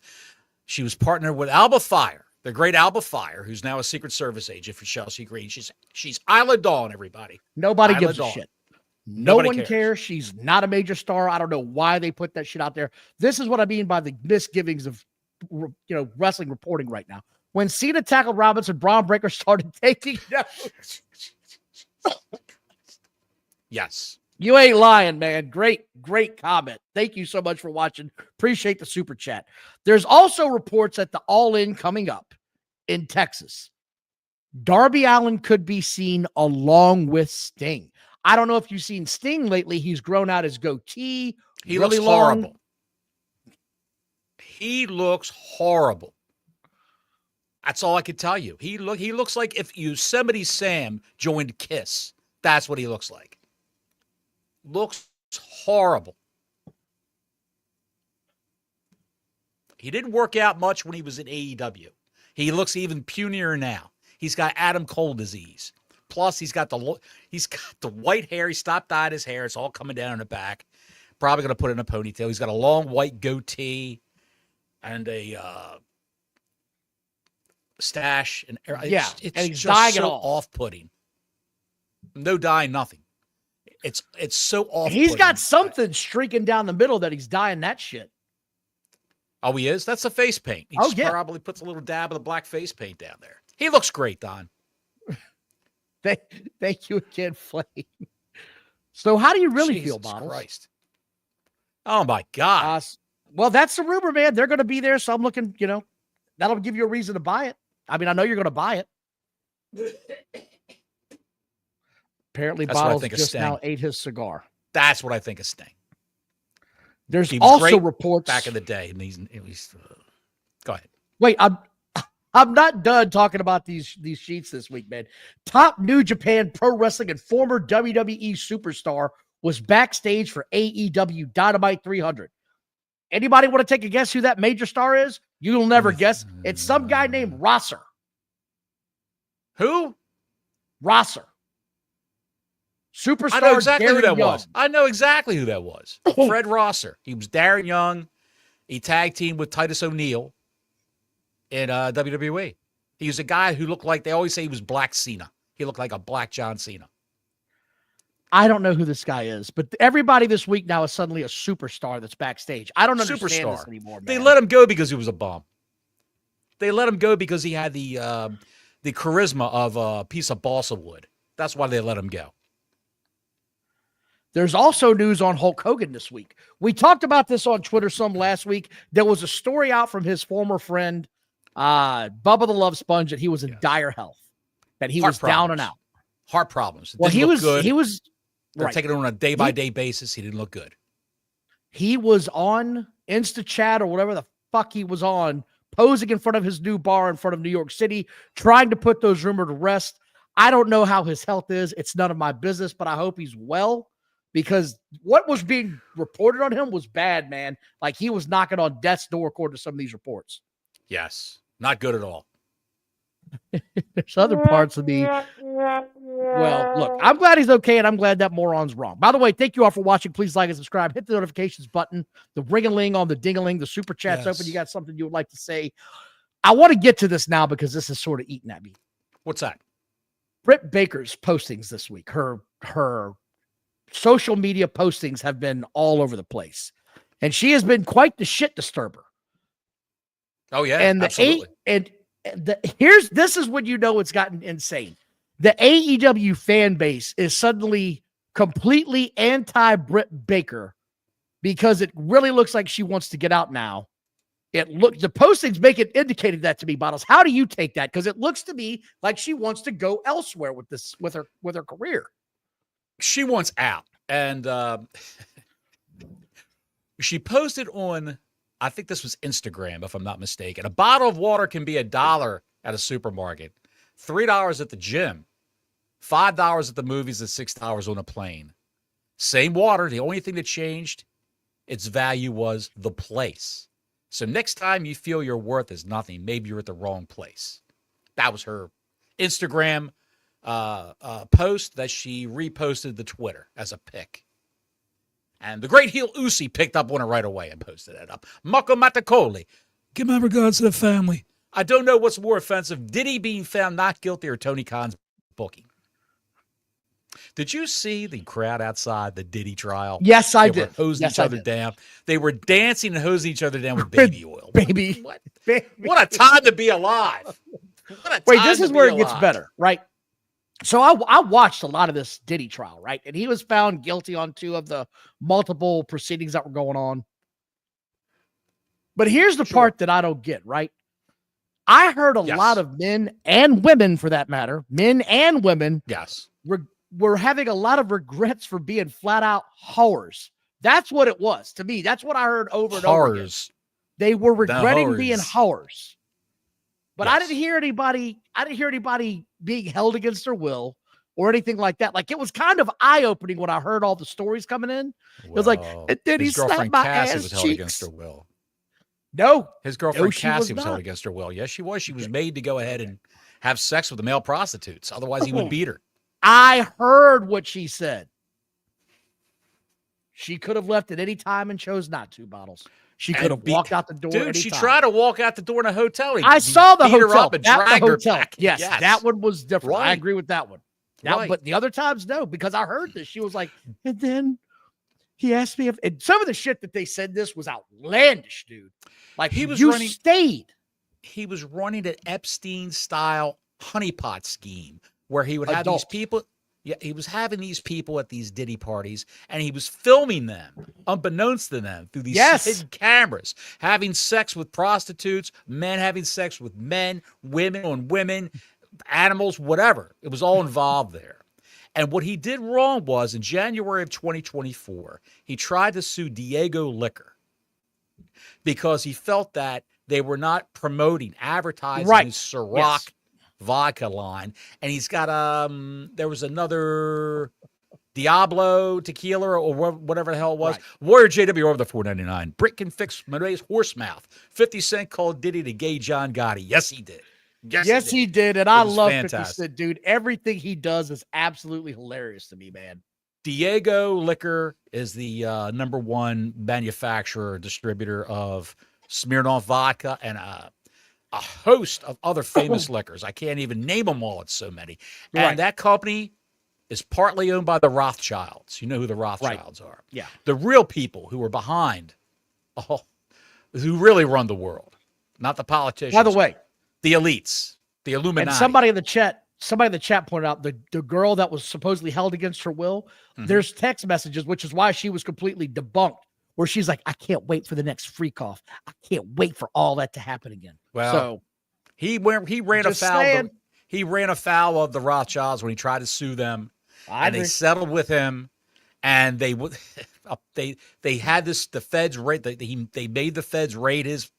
Speaker 1: She was partnered with Alba Fire, the great Alba Fire, who's now a Secret Service agent for Chelsea Green. She's Isla Dawn, everybody.
Speaker 2: Nobody gives a shit. No one cares. She's not a major star. I don't know why they put that shit out there. This is what I mean by the misgivings of wrestling reporting right now. When Cena tackled Robinson, Braun Breaker started taking notes.
Speaker 1: Yes.
Speaker 2: You ain't lying, man. Great comment. Thank you so much for watching. Appreciate the super chat. There's also reports that the All In coming up in Texas. Darby Allin could be seen along with Sting. I don't know if you've seen Sting lately. He's grown out his goatee.
Speaker 1: He looks horrible. He looks horrible. That's all I can tell you. He looks like if Yosemite Sam joined Kiss. That's what he looks like. Looks horrible. He didn't work out much when he was in AEW. He looks even punier now. He's got Adam Cole disease. Plus, he's got the white hair. He stopped dyeing his hair. It's all coming down in the back. Probably going to put it in a ponytail. He's got a long white goatee and a stash. And it's
Speaker 2: and he's
Speaker 1: just
Speaker 2: dyeing
Speaker 1: so
Speaker 2: it all
Speaker 1: off-putting. No dye, nothing. It's so off-putting.
Speaker 2: He's got something streaking down the middle that he's dyeing that shit.
Speaker 1: Oh, he is? That's the face paint. He probably puts a little dab of the black face paint down there. He looks great, Don.
Speaker 2: Thank you again, Flame. So how do you really feel, Bottles?
Speaker 1: Christ. Oh, my God.
Speaker 2: Well, that's the rumor, man. They're going to be there, so I'm looking, that'll give you a reason to buy it. I mean, I know you're going to buy it. Apparently, Bottles just now ate his cigar.
Speaker 1: That's what I think of Sting.
Speaker 2: There's also reports
Speaker 1: back in the day, and go ahead.
Speaker 2: Wait, I'm not done talking about these sheets this week, man. Top New Japan Pro Wrestling and former WWE superstar was backstage for AEW Dynamite 300. Anybody want to take a guess who that major star is? You'll never guess. It's some guy named Rosser.
Speaker 1: Who?
Speaker 2: Rosser. Superstar.
Speaker 1: I know exactly
Speaker 2: Darren
Speaker 1: who that
Speaker 2: Young.
Speaker 1: was. I know exactly who that was. Fred Rosser. He was Darren Young. He tag teamed with Titus O'Neil in WWE. He was a guy who looked like, they always say he was Black Cena. He looked like a Black John Cena.
Speaker 2: I don't know who this guy is, but everybody this week now is suddenly a superstar that's backstage. I don't understand this anymore, man.
Speaker 1: They let him go because he was a bum. They let him go because he had the charisma of a piece of balsa wood. That's why they let him go.
Speaker 2: There's also news on Hulk Hogan this week. We talked about this on Twitter some last week. There was a story out from his former friend, Bubba the Love Sponge, that he was in dire health, that he was down and out.
Speaker 1: Heart problems.
Speaker 2: Well, he was
Speaker 1: They're taking it on a day-by-day basis. He didn't look good.
Speaker 2: He was on InstaChat or whatever the fuck he was on, posing in front of his new bar in front of New York City, trying to put those rumors to rest. I don't know how his health is. It's none of my business, but I hope he's well, because what was being reported on him was bad, man. Like, he was knocking on death's door according to some of these reports.
Speaker 1: Yes. Not good at all.
Speaker 2: There's other parts of me. Well, look, I'm glad he's okay, and I'm glad that moron's wrong. By the way, thank you all for watching. Please like and subscribe. Hit the notifications button, the ring-a-ling on the ding-a-ling, the super chat's open. You got something you would like to say? I want to get to this now because this is sort of eating at me.
Speaker 1: What's that?
Speaker 2: Britt Baker's postings this week. Her social media postings have been all over the place, and she has been quite the shit disturber.
Speaker 1: Oh yeah,
Speaker 2: and
Speaker 1: absolutely.
Speaker 2: This is when you know it's gotten insane. The AEW fan base is suddenly completely anti Britt Baker because it really looks like she wants to get out now the postings make it indicated that to me, Bottles. How do you take that? Because it looks to me like she wants to go elsewhere with this, with her career.
Speaker 1: She wants out. And she posted on, I think this was Instagram, if I'm not mistaken. A bottle of water can be $1 at a supermarket, $3 at the gym, $5 at the movies, and $6 on a plane. Same water. The only thing that changed, its value was the place. So next time you feel your worth is nothing, maybe you're at the wrong place. That was her Instagram post that she reposted to Twitter as a pic. And the great heel Usi picked up on it right away and posted it up. Mako Matakoli, give my regards to the family. I don't know what's more offensive, Diddy being found not guilty or Tony Khan's booking. Did you see the crowd outside the Diddy trial?
Speaker 2: Yes, I did.
Speaker 1: They were hosing each other down. They were dancing and hosing each other down with baby oil.
Speaker 2: Baby.
Speaker 1: What a time to be alive.
Speaker 2: Wait, this is where it gets better, right? So I watched a lot of this Diddy trial, right? And he was found guilty on 2 of the multiple proceedings that were going on. But here's the part that I don't get, right? I heard a lot of men and women, for that matter, men and women, were having a lot of regrets for being flat out whores. That's what it was to me. That's what I heard over and over again. They were regretting being whores. But I didn't hear anybody being held against their will or anything like that. Like, it was kind of eye-opening when I heard all the stories coming in. It was like, and then he slapped my ass
Speaker 1: was held against her will.
Speaker 2: No.
Speaker 1: His girlfriend Cassie was held against her will. Yes, she was. She was made to go ahead and have sex with the male prostitutes. Otherwise, he would beat her.
Speaker 2: I heard what she said. She could have left at any time and chose not to, Bottles. She could have walked out the door.
Speaker 1: Dude, she tried to walk out the door in a hotel.
Speaker 2: I saw the hotel.
Speaker 1: Her up and dragged her back.
Speaker 2: Yes, that one was different.
Speaker 1: Right.
Speaker 2: I agree with that one. But the other times, no, because I heard this. She was like, and then he asked me if, and some of the shit that they said this was outlandish, dude. Like, he was stayed.
Speaker 1: He was running an Epstein-style honeypot scheme where he would have these people. Yeah, he was having these people at these Diddy parties, and he was filming them, unbeknownst to them, through these hidden cameras, having sex with prostitutes, men having sex with men, women on women, animals, whatever. It was all involved there. And what he did wrong was, in January of 2024, he tried to sue Diego Liquor because he felt that they were not promoting, advertising his Ciroc vodka line. And he's got there was another Diablo tequila or whatever the hell it was. Warrior JW over the $4.99. Britt can fix Monet's horse mouth. 50 Cent called Diddy the gay John Gotti. Yes, he did.
Speaker 2: Yes, he did. And I love 50 Cent, dude. Everything he does is absolutely hilarious to me, man.
Speaker 1: Diego Liquor is the #1 manufacturer, distributor of Smirnoff vodka and a host of other famous liquors. I can't even name them all. It's so many. And that company is partly owned by the Rothschilds. You know who the Rothschilds are.
Speaker 2: Yeah.
Speaker 1: The real people who are behind, who really run the world, not the politicians.
Speaker 2: By the way,
Speaker 1: the elites, the Illuminati.
Speaker 2: And somebody in the chat pointed out the girl that was supposedly held against her will. There's text messages, which is why she was completely debunked, where she's like, I can't wait for the next freak off. I can't wait for all that to happen again.
Speaker 1: Well,
Speaker 2: so
Speaker 1: he ran afoul of the Rothschilds when he tried to sue them. They settled with him, and they had the feds raid. They made the feds raid his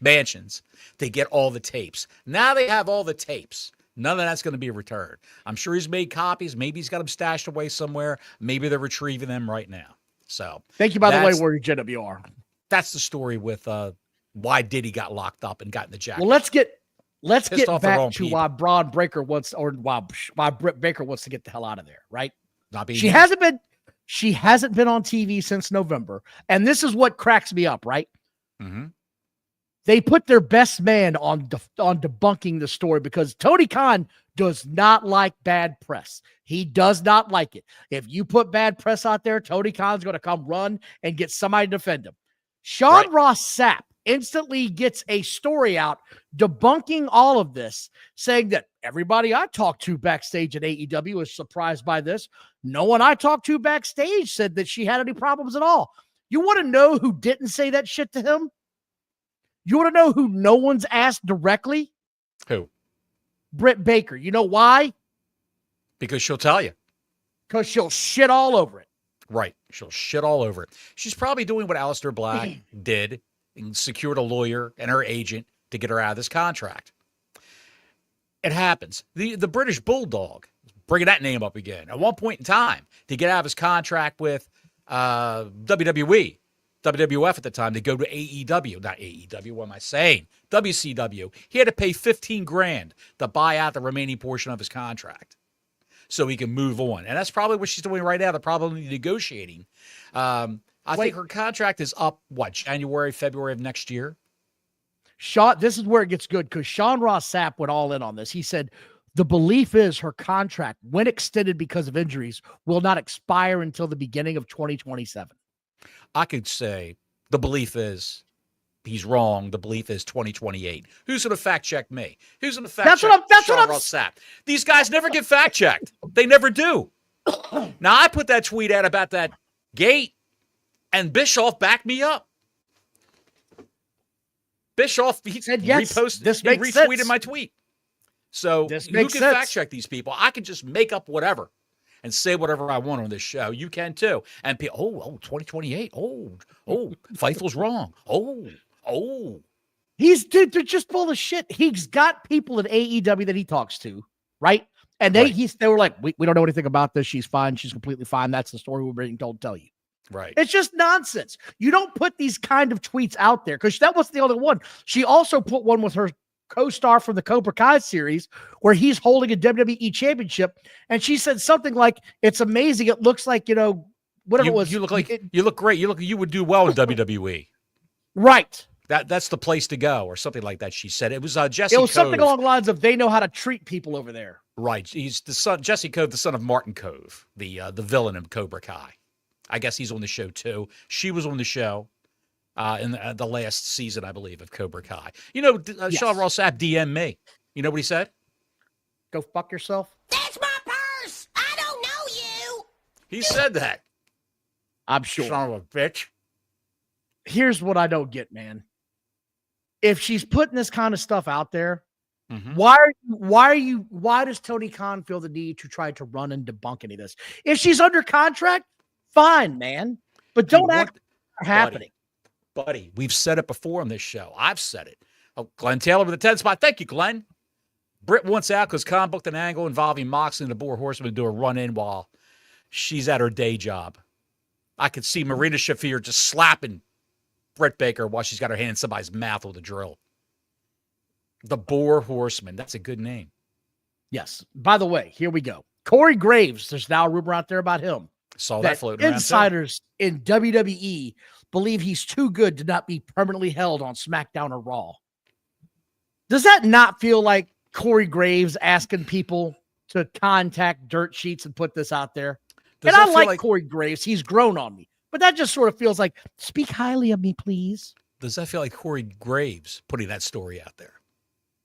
Speaker 1: mansions to get all the tapes. Now they have all the tapes. None of that's going to be returned. I'm sure he's made copies. Maybe he's got them stashed away somewhere. Maybe they're retrieving them right now. So
Speaker 2: thank you, by the way, Warrior JWR.
Speaker 1: That's the story with why Diddy got locked up and got in the jacket.
Speaker 2: Well, let's get back to why Britt Baker wants to get the hell out of there, right? She hasn't been on TV since November, and this is what cracks me up, right? They put their best man on debunking the story because Tony Khan does not like bad press. He does not like it. If you put bad press out there, Tony Khan's going to come run and get somebody to defend him. Sean Ross Sapp instantly gets a story out debunking all of this, saying that everybody I talked to backstage at AEW was surprised by this. No one I talked to backstage said that she had any problems at all. You want to know who didn't say that shit to him? You want to know who no one's asked directly?
Speaker 1: Who?
Speaker 2: Britt Baker. You know why?
Speaker 1: Because she'll tell you.
Speaker 2: Because she'll shit all over it.
Speaker 1: Right. She'll shit all over it. She's probably doing what Aleister Black did and secured a lawyer and her agent to get her out of this contract. It happens. The British Bulldog, bringing that name up again, at one point in time, to get out of his contract with WWE, WWF at the time, to go to AEW. Not AEW, what am I saying? WCW. He had to pay $15,000 to buy out the remaining portion of his contract so he can move on. And that's probably what she's doing right now. They're probably negotiating. I think her contract is up, January, February of next year?
Speaker 2: Sean, this is where it gets good because Sean Ross Sapp went all in on this. He said, the belief is her contract, when extended because of injuries, will not expire until the beginning of 2027.
Speaker 1: I could say the belief is he's wrong. The belief is 2028. Who's going to fact check me? Who's going to fact check Sean Ross Sapp? These guys never get fact checked. They never do. Now, I put that tweet out about that gate, and Bischoff backed me up. Bischoff, he said yes. He retweeted my tweet. So who can fact check these people? I can just make up whatever and say whatever I want on this show. You can too. And 2028. Fightful's wrong.
Speaker 2: They're just full of shit. He's got people at AEW that he talks to, right? And they were like, we don't know anything about this. She's fine. She's completely fine. That's the story we're being told to tell you.
Speaker 1: Right.
Speaker 2: It's just nonsense. You don't put these kind of tweets out there because that wasn't the only one. She also put one with her co-star from the Cobra Kai series where he's holding a WWE championship. And she said something like, it's amazing. It looks like, whatever it was.
Speaker 1: You look like you look great. You would do well in WWE.
Speaker 2: Right.
Speaker 1: That's the place to go or something like that. She said it was Jesse.
Speaker 2: It was something along the lines of they know how to treat people over there.
Speaker 1: Right. He's the son, Jesse Cove, the son of Martin Cove, the villain in Cobra Kai. I guess he's on the show too. She was on the show in the last season, I believe, of Cobra Kai. Yes. Sean Ross Sapp DM'd me. You know what he said?
Speaker 2: Go fuck yourself.
Speaker 3: That's my purse. I don't know you.
Speaker 1: He said that.
Speaker 2: I'm sure.
Speaker 1: Son of a bitch.
Speaker 2: Here's what I don't get, man. If she's putting this kind of stuff out there, why does Tony Khan feel the need to try to run and debunk any of this? If she's under contract, fine, man. But don't act happening.
Speaker 1: Buddy, we've said it before on this show. I've said it. Oh, Glenn Taylor with the 10 spot. Thank you, Glenn. Britt wants out because Khan booked an angle involving Moxley and the Boar Horseman to do a run-in while she's at her day job. I could see Marina Shafir just slapping Britt Baker while she's got her hand in somebody's mouth with a drill. The Boar Horseman. That's a good name.
Speaker 2: Yes. By the way, here we go. Corey Graves. There's now a rumor out there about him.
Speaker 1: Saw that floating around.
Speaker 2: Insiders in WWE believe he's too good to not be permanently held on SmackDown or Raw. Does that not feel like Corey Graves asking people to contact dirt sheets and put this out there? And I like Corey Graves. He's grown on me. But that just sort of feels like, speak highly of me, please.
Speaker 1: Does that feel like Corey Graves putting that story out there?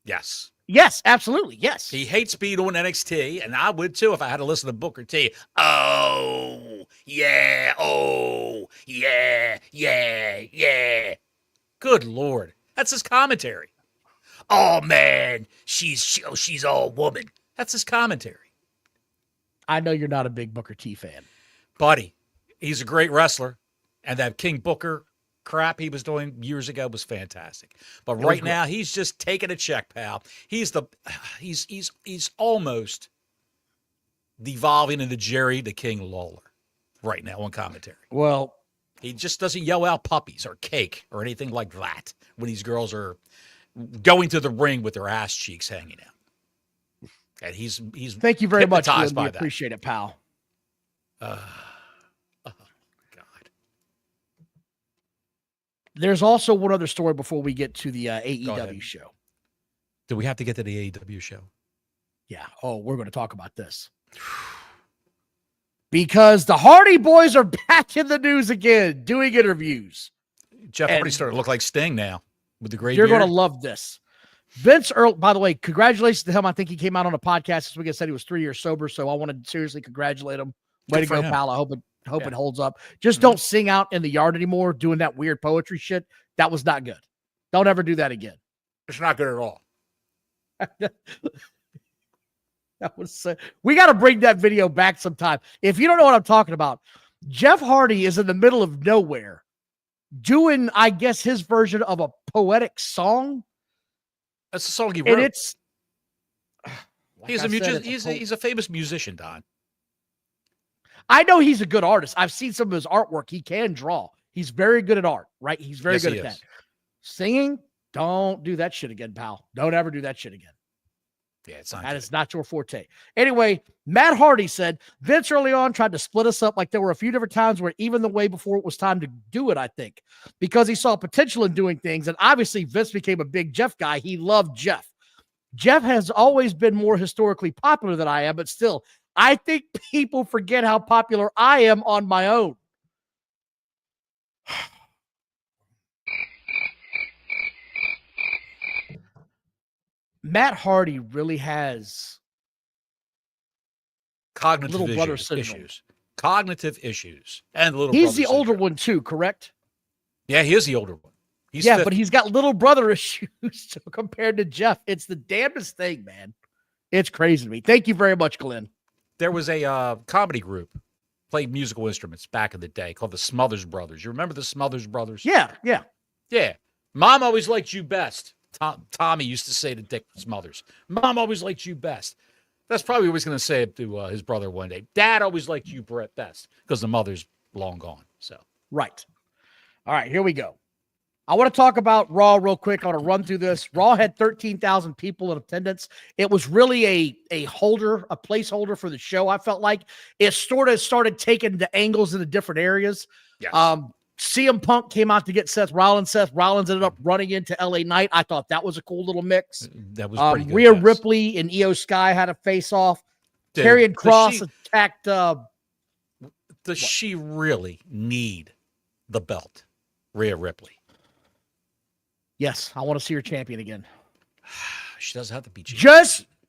Speaker 1: Yes.
Speaker 2: Yes, absolutely. Yes.
Speaker 1: He hates speed on NXT, and I would too if I had to listen to Booker T. Oh, yeah. Oh, yeah, yeah, yeah. Good Lord. That's his commentary. Oh, man, she's all woman. That's his commentary.
Speaker 2: I know you're not a big Booker T fan.
Speaker 1: Buddy, he's a great wrestler, and that King Booker crap he was doing years ago was fantastic. But right now, he's just taking a check, pal. He's almost devolving into Jerry the King Lawler right now on commentary.
Speaker 2: Well,
Speaker 1: he just doesn't yell out puppies or cake or anything like that when these girls are going to the ring with their ass cheeks hanging out. And he's
Speaker 2: thank you very much.
Speaker 1: We
Speaker 2: appreciate it, pal.
Speaker 1: God.
Speaker 2: There's also one other story before we get to the AEW show.
Speaker 1: Do we have to get to the AEW show?
Speaker 2: Yeah. Oh, we're going to talk about this. Because the Hardy Boys are back in the news again, doing interviews.
Speaker 1: Jeff Hardy started to look like Sting now with the gray
Speaker 2: beard.
Speaker 1: You're
Speaker 2: going to love this. Vince Earl, by the way, congratulations to him. I think he came out on a podcast this week and said he was 3 years sober, so I want to seriously congratulate him. Way to go, pal. I hope it holds up. Just don't sing out in the yard anymore doing that weird poetry shit. That was not good. Don't ever do that again.
Speaker 1: It's not good at all.
Speaker 2: That was we got to bring that video back sometime. If you don't know what I'm talking about, Jeff Hardy is in the middle of nowhere doing, I guess, his version of a poetic song.
Speaker 1: That's the song he wrote.
Speaker 2: And it's
Speaker 1: he's a famous musician, Don.
Speaker 2: I know he's a good artist. I've seen some of his artwork. He can draw. He's very good at art, right? He's very good at that. Singing, don't do that shit again, pal. Don't ever do that shit again.
Speaker 1: Yeah, it's not.
Speaker 2: That is not your forte. Anyway, Matt Hardy said Vince early on tried to split us up. Like there were a few different times where even the way before it was time to do it, I think, because he saw potential in doing things. And obviously Vince became a big Jeff guy. He loved Jeff. Jeff has always been more historically popular than I am, but still, I think people forget how popular I am on my own. Matt Hardy really has
Speaker 1: cognitive
Speaker 2: little brother
Speaker 1: issues. Cognitive issues. And little
Speaker 2: He's the
Speaker 1: syndrome.
Speaker 2: older one too, correct?
Speaker 1: Yeah, he is the older one. He's
Speaker 2: but he's got little brother issues compared to Jeff. It's the damnedest thing, man. It's crazy to me. Thank you very much, Glenn.
Speaker 1: There was a comedy group played musical instruments back in the day called the Smothers Brothers. You remember the Smothers Brothers?
Speaker 2: Yeah.
Speaker 1: Mom always liked you best. Tommy used to say to Dick Smothers, Mom always liked you best. That's probably what he's going to say to his brother one day. Dad always liked you best because the mother's long gone. So
Speaker 2: right. All right, here we go. I want to talk about Raw real quick. I want to run through this. Raw had 13,000 people in attendance. It was really a placeholder for the show. I felt like it sort of started taking the angles into different areas.
Speaker 1: Yes.
Speaker 2: CM Punk came out to get Seth Rollins. Seth Rollins ended up running into LA Knight. I thought that was a cool little mix.
Speaker 1: That was pretty good.
Speaker 2: Rhea Ripley and Io Sky had a face-off. Karrion Kross attacked.
Speaker 1: Does she really need the belt, Rhea Ripley?
Speaker 2: Yes, I want to see her champion again.
Speaker 1: She doesn't have to be champion.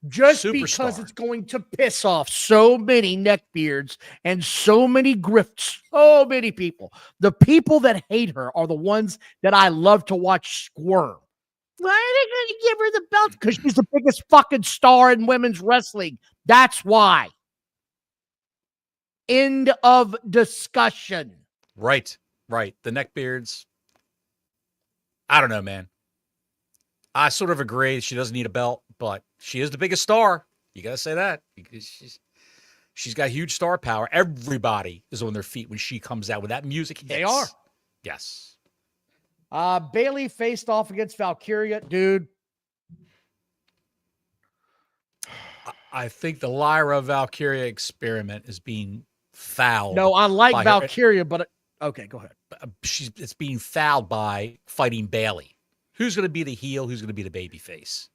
Speaker 2: Just because it's going to piss off so many neckbeards and so many grifts, so many people. The people that hate her are the ones that I love to watch squirm. Why are they going to give her the belt? Because she's the biggest fucking star in women's wrestling. That's why. End of discussion.
Speaker 1: Right. The neckbeards. I don't know, man. I sort of agree she doesn't need a belt, but she is the biggest star. You got to say that because she's got huge star power. Everybody is on their feet when she comes out with that music.
Speaker 2: They are.
Speaker 1: Yes.
Speaker 2: Bayley faced off against Valkyria. Dude.
Speaker 1: I think the Lyra Valkyria experiment is being fouled.
Speaker 2: No, I like Valkyria, but okay, go ahead.
Speaker 1: It's being fouled by fighting Bayley. Who's going to be the heel? Who's going to be the baby face?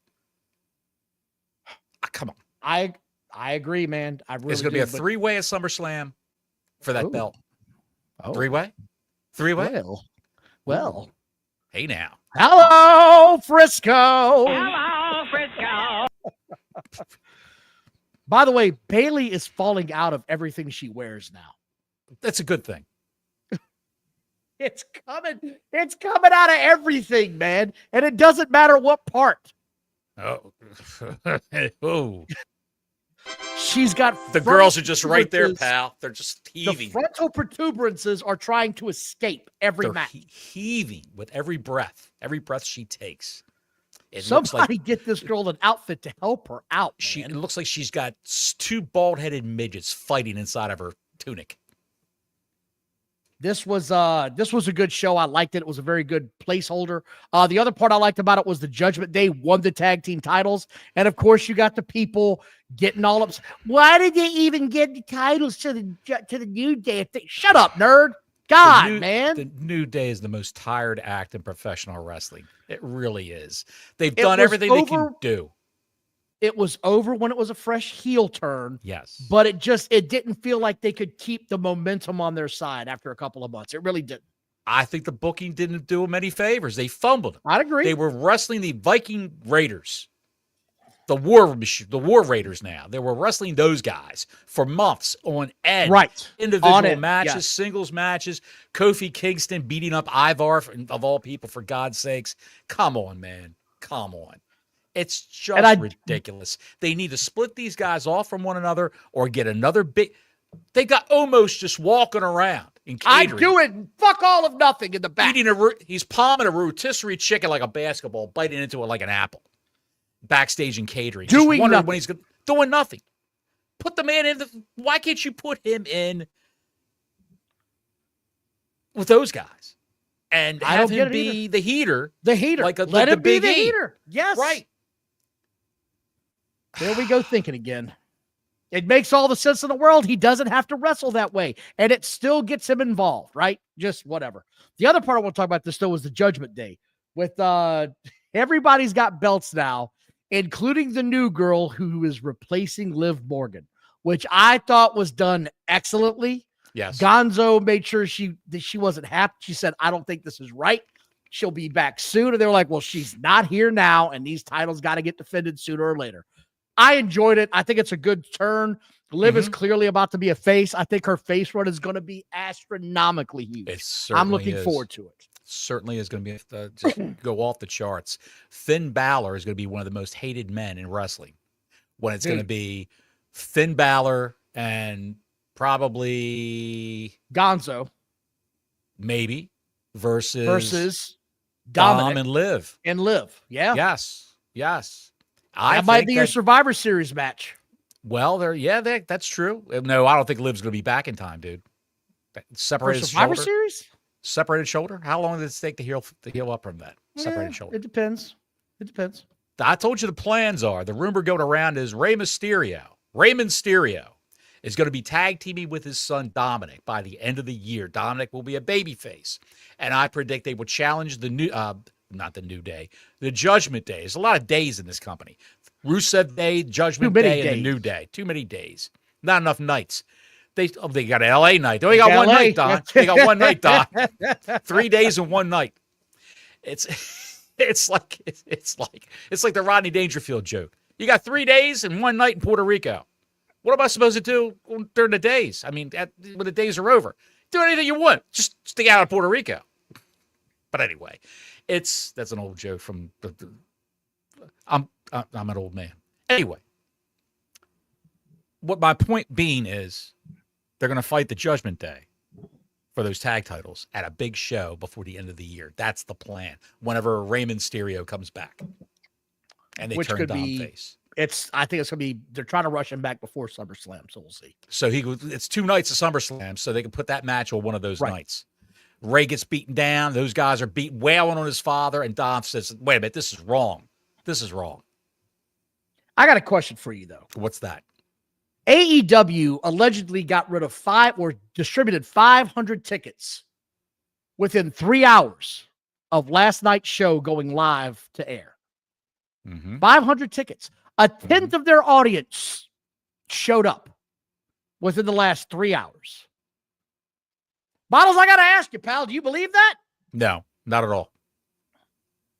Speaker 1: Come on.
Speaker 2: I agree, man. I really
Speaker 1: It's going to be a three-way at SummerSlam for that belt.
Speaker 2: Oh.
Speaker 1: Three-way?
Speaker 2: Well.
Speaker 1: Hey, now.
Speaker 2: Hello, Frisco.
Speaker 3: Hello, Frisco.
Speaker 2: By the way, Bayley is falling out of everything she wears now.
Speaker 1: That's a good thing.
Speaker 2: It's coming out of everything, man. And it doesn't matter what part.
Speaker 1: Oh. Oh.
Speaker 2: She's got
Speaker 1: the girls are just right there, pal. They're just heaving.
Speaker 2: The frontal protuberances are trying to escape every match.
Speaker 1: Heaving with every breath she takes.
Speaker 2: Somebody get this girl an outfit to help her out.
Speaker 1: It looks like she's got two bald-headed midgets fighting inside of her tunic.
Speaker 2: This was a good show. I liked it. It was a very good placeholder. The other part I liked about it was the Judgment Day won the tag team titles. And of course, you got the people getting all upset. Why did they even get the titles to the New Day? Shut up, nerd. Man.
Speaker 1: The New Day is the most tired act in professional wrestling. It really is. They've done everything they can do.
Speaker 2: It was over when it was a fresh heel turn.
Speaker 1: Yes.
Speaker 2: But it didn't feel like they could keep the momentum on their side after a couple of months. It really didn't.
Speaker 1: I think the booking didn't do them any favors. They fumbled.
Speaker 2: I'd agree.
Speaker 1: They were wrestling the Viking Raiders the War Raiders now. They were wrestling those guys for months on end.
Speaker 2: Right.
Speaker 1: Individual matches, singles matches. Kofi Kingston beating up Ivar, of all people, for God's sakes. Come on, man. Come on. It's just ridiculous. They need to split these guys off from one another or get another big. They got Omos just walking around in catering.
Speaker 2: I do it. Fuck all of nothing in the back.
Speaker 1: He's palming a rotisserie chicken like a basketball, biting into it like an apple. Backstage in catering.
Speaker 2: Doing nothing.
Speaker 1: When he's doing nothing. Put the man in. Why can't you put him in with those guys? And have him be the heater.
Speaker 2: The heater.
Speaker 1: Let him be the heater.
Speaker 2: Yes.
Speaker 1: Right.
Speaker 2: There we go thinking again. It makes all the sense in the world. He doesn't have to wrestle that way. And it still gets him involved, right? Just whatever. The other part I want to talk about this, though, was the Judgment Day. With everybody's got belts now, including the new girl who is replacing Liv Morgan, which I thought was done excellently.
Speaker 1: Yes.
Speaker 2: Gonzo made sure she wasn't happy. She said, I don't think this is right. She'll be back soon. And they were like, well, she's not here now, and these titles got to get defended sooner or later. I enjoyed it. I think it's a good turn. Liv is clearly about to be a face. I think her face run is going to be astronomically huge. I'm looking forward to it.
Speaker 1: Certainly is going to be just go off the charts. Finn Balor is going to be one of the most hated men in wrestling. When it's going to be Finn Balor and probably
Speaker 2: Gonzo,
Speaker 1: maybe versus
Speaker 2: Dominic
Speaker 1: and Liv.
Speaker 2: Yeah.
Speaker 1: Yes.
Speaker 2: That might be your Survivor Series match.
Speaker 1: Well, that's true. No, I don't think Liv's going to be back in time, dude. Separated
Speaker 2: Survivor
Speaker 1: shoulder.
Speaker 2: Series?
Speaker 1: Separated shoulder? How long did it take to heal up from that? Separated shoulder.
Speaker 2: It depends.
Speaker 1: I told you the plans are. The rumor going around is Raymond Mysterio is going to be tag teaming with his son Dominic by the end of the year. Dominic will be a babyface. And I predict they will challenge the Judgment Day. There's a lot of days in this company. Rusev Day, Judgment Day, and the New Day. Too many days. Not enough nights. They got an LA night. They only got one night, Don. They got one night, Don. 3 days and one night. It's like the Rodney Dangerfield joke. You got 3 days and one night in Puerto Rico. What am I supposed to do during the days? I mean, when the days are over, do anything you want. Just stay out of Puerto Rico. But anyway, that's an old joke from. I'm an old man. Anyway, what my point being is, they're going to fight the Judgment Day for those tag titles at a big show before the end of the year. That's the plan. Whenever Raymond Mysterio comes back, and they turn Dom face.
Speaker 2: I think it's going to be. They're trying to rush him back before SummerSlam, so we'll see.
Speaker 1: So it's 2 nights of SummerSlam, so they can put that match on one of those nights. Ray gets beaten down. Those guys are wailing on his father, and Dom says, "Wait a minute, this is wrong. This is wrong."
Speaker 2: I got a question for you, though.
Speaker 1: What's that?
Speaker 2: AEW allegedly got rid of distributed 500 tickets within 3 hours of last night's show going live to air. 500 tickets. A tenth of their audience showed up within the last 3 hours. Bottles, I got to ask you, pal, do you believe that?
Speaker 1: No, not at all.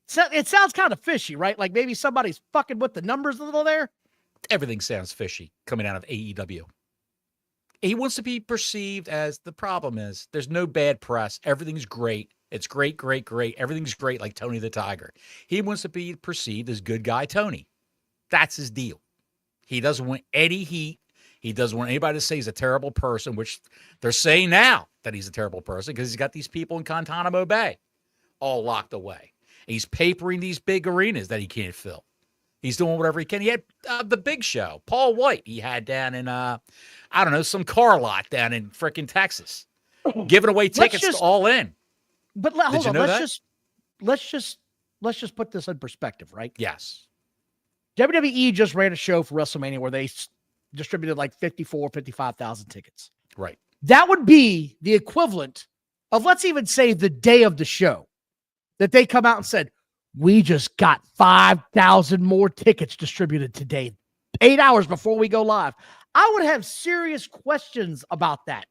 Speaker 2: So it sounds kind of fishy, right? Like maybe somebody's fucking with the numbers a little there.
Speaker 1: Everything sounds fishy coming out of AEW. He wants to be perceived as the problem is. There's no bad press. Everything's great. It's great, great, great. Everything's great like Tony the Tiger. He wants to be perceived as good guy Tony. That's his deal. He doesn't want any heat. He doesn't want anybody to say he's a terrible person, which they're saying now that he's a terrible person because he's got these people in Guantanamo Bay all locked away. He's papering these big arenas that he can't fill. He's doing whatever he can. He had the big show, Paul White, he had down in, some car lot down in frickin' Texas, giving away tickets to All In.
Speaker 2: But hold on, let's just put this in perspective, right?
Speaker 1: Yes.
Speaker 2: WWE just ran a show for WrestleMania where they distributed like 55,000 tickets.
Speaker 1: Right.
Speaker 2: That would be the equivalent of, let's even say, the day of the show that they come out and said, we just got 5,000 more tickets distributed today, 8 hours before we go live. I would have serious questions about that.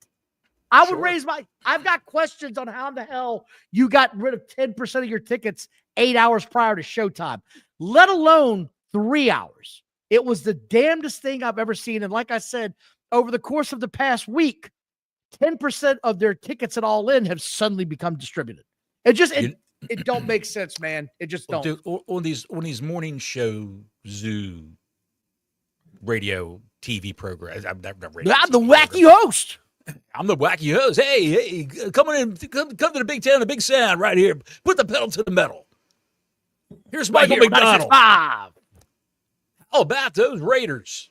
Speaker 2: I would raise I've got questions on how in the hell you got rid of 10% of your tickets 8 hours prior to showtime, let alone 3 hours. It was the damnedest thing I've ever seen. And like I said, over the course of the past week, 10% of their tickets at All In have suddenly become distributed. It don't make sense, man. It just don't.
Speaker 1: Dude, on these morning show zoo radio TV programs. I'm the
Speaker 2: wacky host.
Speaker 1: I'm the wacky host. Hey, come to the big town, the big sound right here. Put the pedal to the metal. Here's Michael McDonald. How about those Raiders?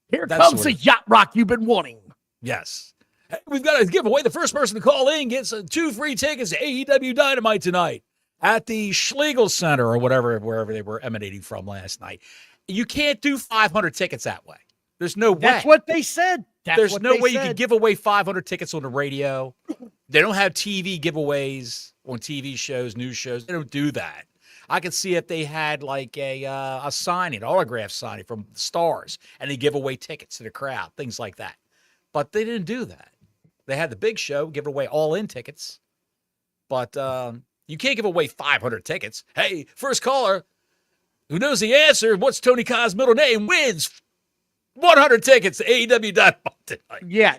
Speaker 2: Here comes the yacht rock you've been wanting.
Speaker 1: Yes. Hey, we've got to give away. The first person to call in gets 2 free tickets to AEW Dynamite tonight at the Schlegel Center or wherever they were emanating from last night. You can't do 500 tickets that way. There's no way.
Speaker 2: That's what they said.
Speaker 1: There's no way you could give away 500 tickets on the radio. They don't have TV giveaways on TV shows, news shows. They don't do that. I could see if they had like a signing, autograph signing from stars, and they give away tickets to the crowd, things like that. But they didn't do that. They had the big show, giving away all-in tickets. But you can't give away 500 tickets. Hey, first caller who knows the answer, what's Tony Khan's middle name, wins 100 tickets to AEW Dynamite tonight.
Speaker 2: Yeah.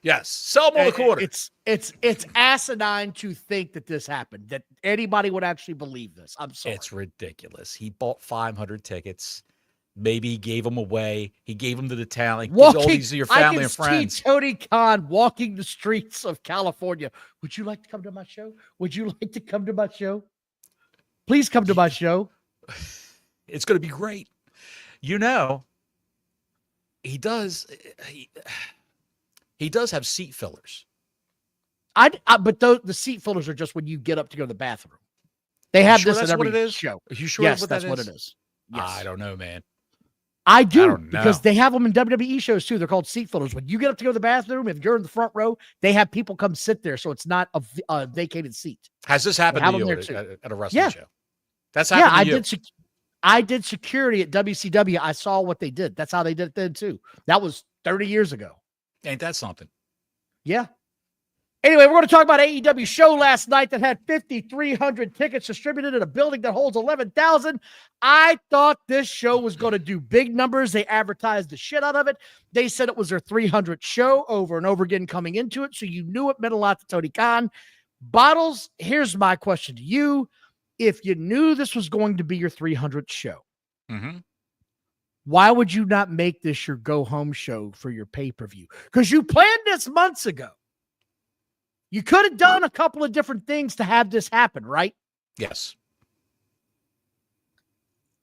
Speaker 1: Yes. Sell them on the quarter.
Speaker 2: It's asinine to think that this happened, that anybody would actually believe this. I'm sorry.
Speaker 1: It's ridiculous. He bought 500 tickets. Maybe he gave them away. He gave them to the town. Like, all these are your family and friends.
Speaker 2: I can see Tony Khan walking the streets of California. Would you like to come to my show? Would you like to come to my show? Please come to my show.
Speaker 1: It's going to be great. You know, he does. He does have seat fillers.
Speaker 2: But the seat fillers are just when you get up to go to the bathroom. They have this at every show.
Speaker 1: Are you sure
Speaker 2: that's what it is? Yes.
Speaker 1: I don't know, man.
Speaker 2: I do, because they have them in WWE shows too. They're called seat fillers. When you get up to go to the bathroom, if you're in the front row, they have people come sit there, so it's not a vacated seat.
Speaker 1: Has this happened to you at a wrestling show? That's happened to you.
Speaker 2: I did security at WCW. I saw what they did. That's how they did it then too. That was 30 years ago.
Speaker 1: Ain't that something?
Speaker 2: Yeah. Anyway, we're going to talk about AEW show last night that had 5,300 tickets distributed in a building that holds 11,000. I thought this show was going to do big numbers. They advertised the shit out of it. They said it was their 300th show over and over again coming into it, so you knew it meant a lot to Tony Khan. Bottles, here's my question to you. If you knew this was going to be your 300th show, why would you not make this your go-home show for your pay-per-view? Because you planned this months ago. You could have done a couple of different things to have this happen, right?
Speaker 1: Yes.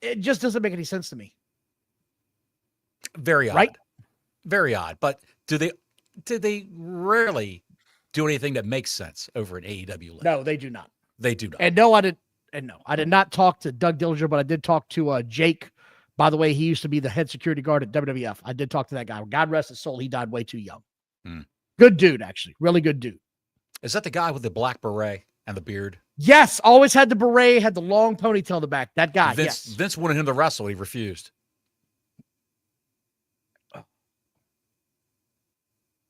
Speaker 2: It just doesn't make any sense to me.
Speaker 1: Very odd.
Speaker 2: Right?
Speaker 1: Very odd. But do they rarely do anything that makes sense over an AEW level?
Speaker 2: No, they do not.
Speaker 1: They do not.
Speaker 2: And I did not talk to Doug Dillinger, but I did talk to Jake. By the way, he used to be the head security guard at WWF. I did talk to that guy. God rest his soul. He died way too young. Good dude, actually. Really good dude.
Speaker 1: Is that the guy with the black beret and the beard?
Speaker 2: Yes. Always had the beret, had the long ponytail in the back. That guy,
Speaker 1: Vince wanted him to wrestle. He refused.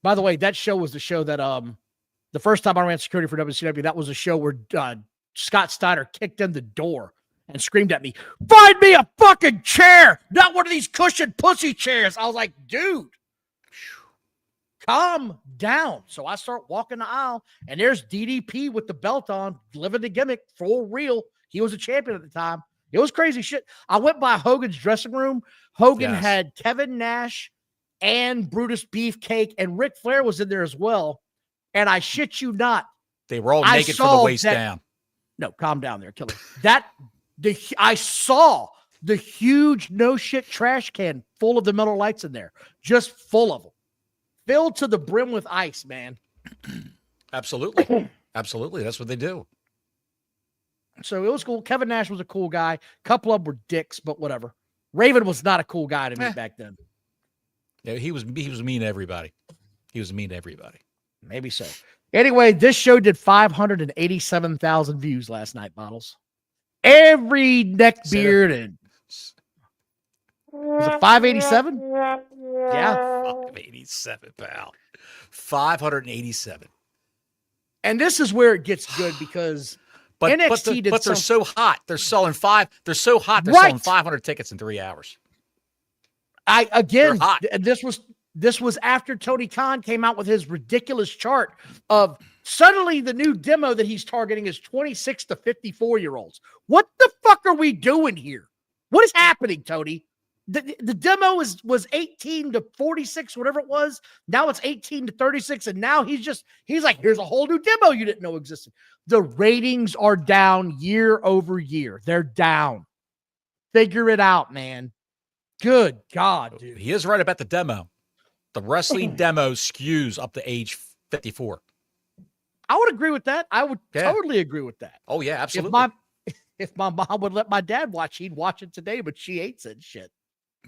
Speaker 2: By the way, that show was the show that the first time I ran security for WCW, that was a show where Scott Steiner kicked in the door and screamed at me, "Find me a fucking chair, not one of these cushioned pussy chairs." I was like, dude, calm down. So I start walking the aisle, and there's DDP with the belt on, living the gimmick for real. He was a champion at the time. It was crazy shit. I went by Hogan's dressing room. Hogan had Kevin Nash and Brutus Beefcake, and Ric Flair was in there as well. And I shit you not,
Speaker 1: they were all naked from the waist down.
Speaker 2: No, calm down there, killer. I saw the huge no shit trash can full of the Miller Lights in there, just full of them. Filled to the brim with ice, man.
Speaker 1: Absolutely. Absolutely. That's what they do.
Speaker 2: So it was cool. Kevin Nash was a cool guy. A couple of them were dicks, but whatever. Raven was not a cool guy to me back then.
Speaker 1: Yeah, he was mean to everybody. He was mean to everybody.
Speaker 2: Maybe so. Anyway, this show did 587,000 views last night, Bottles. Every neck beard and was it 587? Yeah.
Speaker 1: 587, pal. 587.
Speaker 2: And this is where it gets good because NXT
Speaker 1: but they're so hot. They're selling selling 500 tickets in 3 hours.
Speaker 2: This was after Tony Khan came out with his ridiculous chart of suddenly the new demo that he's targeting is 26 to 54-year-olds. What the fuck are we doing here? What is happening, Tony? The demo was 18 to 46, whatever it was. Now it's 18 to 36, and now he's like, here's a whole new demo you didn't know existed. The ratings are down year over year. They're down. Figure it out, man. Good God, dude.
Speaker 1: He is right about the demo. The wrestling demo skews up to age 54.
Speaker 2: I would agree with that. I would totally agree with that.
Speaker 1: Oh, yeah, absolutely.
Speaker 2: If my mom would let my dad watch, he'd watch it today, but she hates it shit.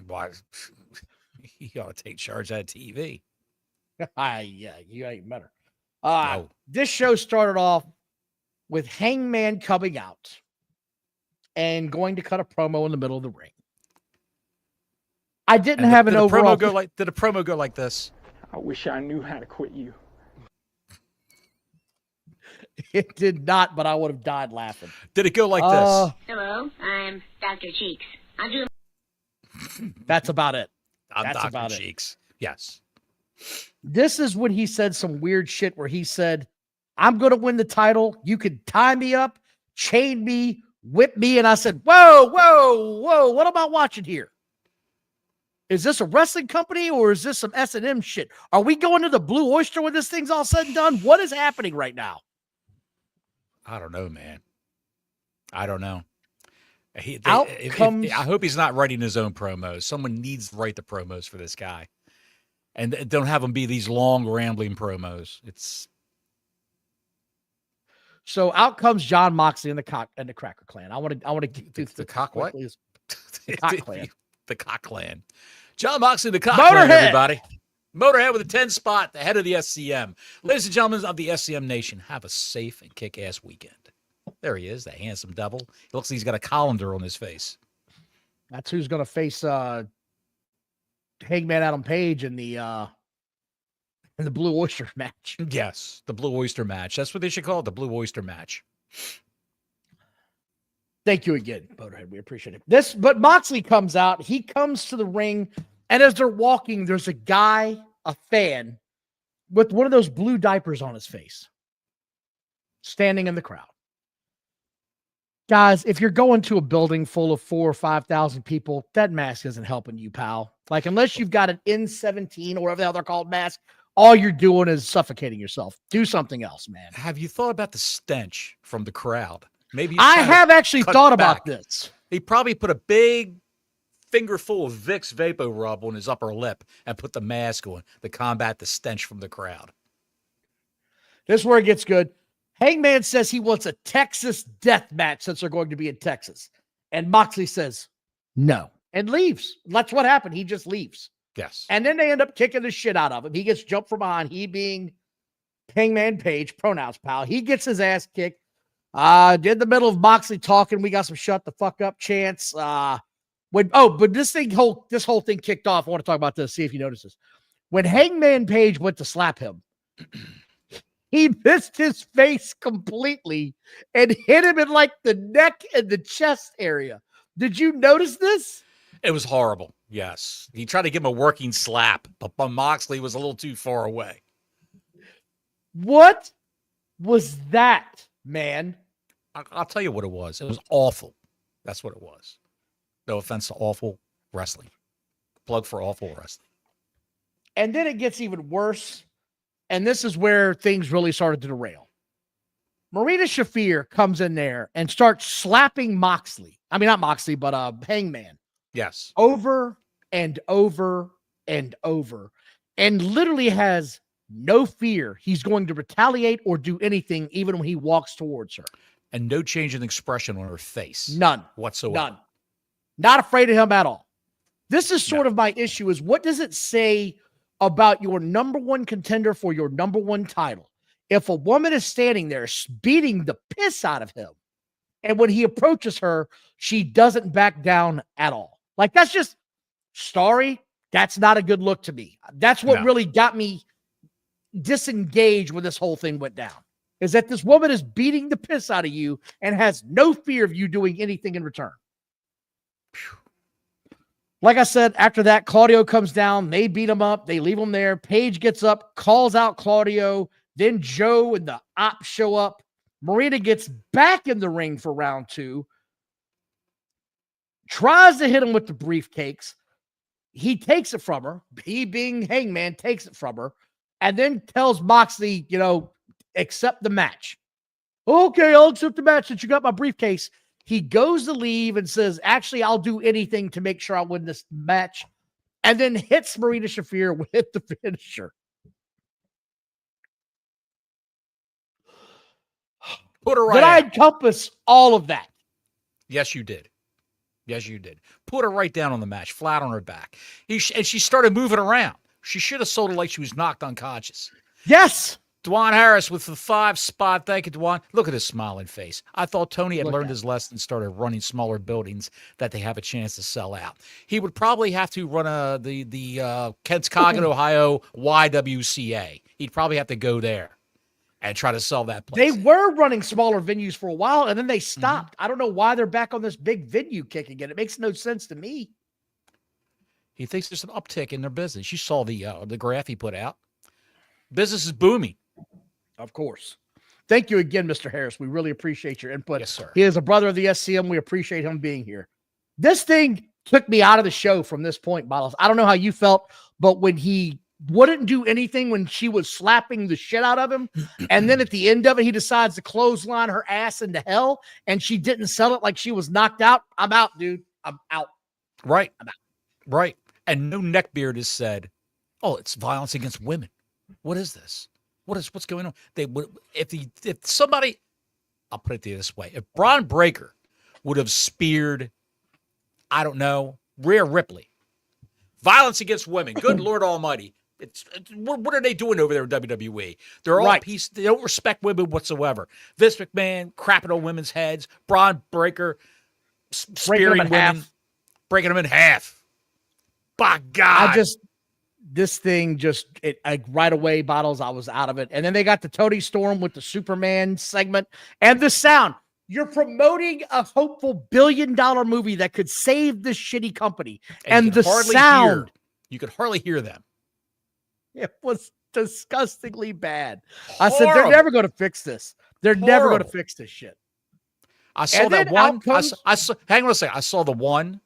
Speaker 1: Why? You got to take charge of that TV.
Speaker 2: Yeah, you ain't better. No. This show started off with Hangman coming out and going to cut a promo in the middle of the ring. I didn't have an overall.
Speaker 1: Did a promo go like this?
Speaker 4: I wish I knew how to quit you.
Speaker 2: It did not, but I would have died laughing.
Speaker 1: Did it go like this?
Speaker 3: Hello, I'm Dr. Cheeks. I'm doing.
Speaker 2: That's about it.
Speaker 1: That's Dr. about Cheeks. It. Yes.
Speaker 2: This is when he said some weird shit where he said, I'm going to win the title. You can tie me up, chain me, whip me. And I said, whoa, what am I watching here? Is this a wrestling company or is this some S&M shit? Are we going to the Blue Oyster when this thing's all said and done? What is happening right now?
Speaker 1: I don't know, man. I don't know. I hope he's not writing his own promos. Someone needs to write the promos for this guy. And don't have them be these long, rambling promos.
Speaker 2: So out comes John Moxley and the Cracker Clan. I want to get through
Speaker 1: the cock what?
Speaker 2: The Cock Clan.
Speaker 1: The Cock Clan. John Moxley, the Cock Clan, everybody. Motorhead with a 10 spot, the head of the SCM. Ladies and gentlemen of the SCM Nation, have a safe and kick-ass weekend. There he is, that handsome devil. He looks like he's got a colander on his face.
Speaker 2: That's who's going to face Hangman Adam Page in the Blue Oyster match.
Speaker 1: Yes, the Blue Oyster match. That's what they should call it, the Blue Oyster match.
Speaker 2: Thank you again, Motorhead. We appreciate it. But Moxley comes out. He comes to the ring, and as they're walking, there's a guy, a fan, with one of those blue diapers on his face, standing in the crowd. Guys, if you're going to a building full of 4,000 or 5,000 people, that mask isn't helping you, pal. Like, unless you've got an N17 or whatever the hell they're called mask, all you're doing is suffocating yourself. Do something else, man.
Speaker 1: Have you thought about the stench from the crowd? Maybe
Speaker 2: I have actually thought about this.
Speaker 1: He probably put a big fingerful of Vicks Vapor Rub on his upper lip and put the mask on to combat the stench from the crowd.
Speaker 2: This is where it gets good. Hangman says he wants a Texas death match since they're going to be in Texas. And Moxley says no and leaves. That's what happened. He just leaves.
Speaker 1: Yes.
Speaker 2: And then they end up kicking the shit out of him. He gets jumped from behind. He being Hangman Page, pronouns pal. He gets his ass kicked. In the middle of Moxley talking, we got some shut the fuck up chants. But this whole thing kicked off. I want to talk about this, see if you notice this. When Hangman Page went to slap him, he missed his face completely and hit him in like the neck and the chest area. Did you notice this?
Speaker 1: It was horrible. Yes. He tried to give him a working slap, but Moxley was a little too far away.
Speaker 2: What was that, man?
Speaker 1: I'll tell you what it was. It was awful. That's what it was. No offense to awful wrestling. Plug for awful wrestling.
Speaker 2: And then it gets even worse. And this is where things really started to derail. Marina Shafir comes in there and starts slapping Moxley. I mean, not Moxley, but Hangman.
Speaker 1: Yes.
Speaker 2: Over and over and over. And literally has no fear he's going to retaliate or do anything even when he walks towards her.
Speaker 1: And no change in expression on her face.
Speaker 2: None.
Speaker 1: Whatsoever.
Speaker 2: None. Not afraid of him at all. This is sort of my issue is what does it say about your number one contender for your number one title? If a woman is standing there beating the piss out of him, and when he approaches her, she doesn't back down at all. Like, that's just, sorry, that's not a good look to me. That's what really got me disengaged when this whole thing went down. Is that this woman is beating the piss out of you and has no fear of you doing anything in return. Like I said, after that, Claudio comes down. They beat him up. They leave him there. Paige gets up, calls out Claudio. Then Joe and the op show up. Marina gets back in the ring for round 2. Tries to hit him with the briefcase. He takes it from her. He, being Hangman, takes it from her. And then tells Moxley, accept the match. Okay, I'll accept the match since you got my briefcase. He goes to leave and says, actually, I'll do anything to make sure I win this match. And then hits Marina Shafir with the finisher.
Speaker 1: Put her right
Speaker 2: Did I
Speaker 1: out.
Speaker 2: encompass all of that?
Speaker 1: Yes, you did. Yes, you did. Put her right down on the match, flat on her back. And she started moving around. She should have sold it like she was knocked unconscious.
Speaker 2: Yes.
Speaker 1: Dwan Harris with the 5-spot. Thank you, Dwan. Look at his smiling face. I thought Tony had learned his lesson and started running smaller buildings that they have a chance to sell out. He would probably have to run the Kenscoggin, Ohio YWCA. He'd probably have to go there and try to sell that place.
Speaker 2: They were running smaller venues for a while, and then they stopped. I don't know why they're back on this big venue kick again. It makes no sense to me.
Speaker 1: He thinks there's an uptick in their business. You saw the graph he put out. Business is booming.
Speaker 2: Of course. Thank you again, Mr. Harris. We really appreciate your input.
Speaker 1: Yes, sir.
Speaker 2: He is a brother of the SCM. We appreciate him being here. This thing took me out of the show from this point, Bottles. I don't know how you felt, but when he wouldn't do anything when she was slapping the shit out of him, and then at the end of it, he decides to clothesline her ass into hell, and she didn't sell it like she was knocked out. I'm out, dude. I'm out.
Speaker 1: Right.
Speaker 2: I'm out.
Speaker 1: Right. And no neckbeard has said, oh, it's violence against women. What is this? What's going on? If somebody, I'll put it this way, if Braun Breaker would have speared, I don't know, Rhea Ripley, violence against women, good Lord Almighty, what are they doing over there in WWE? They're all peace. They don't respect women whatsoever. Vince McMahon crapping on women's heads, Braun Breaker spearing women, breaking them in half. By God.
Speaker 2: This thing right away, Bottles, I was out of it. And then they got the Tony Storm with the Superman segment and the sound. You're promoting a hopeful billion-dollar movie that could save this shitty company. And the sound.
Speaker 1: You could hardly hear them.
Speaker 2: It was disgustingly bad. I said, they're never going to fix this. They're never going to fix this shit.
Speaker 1: I saw that one. Hang on a second. I saw the one.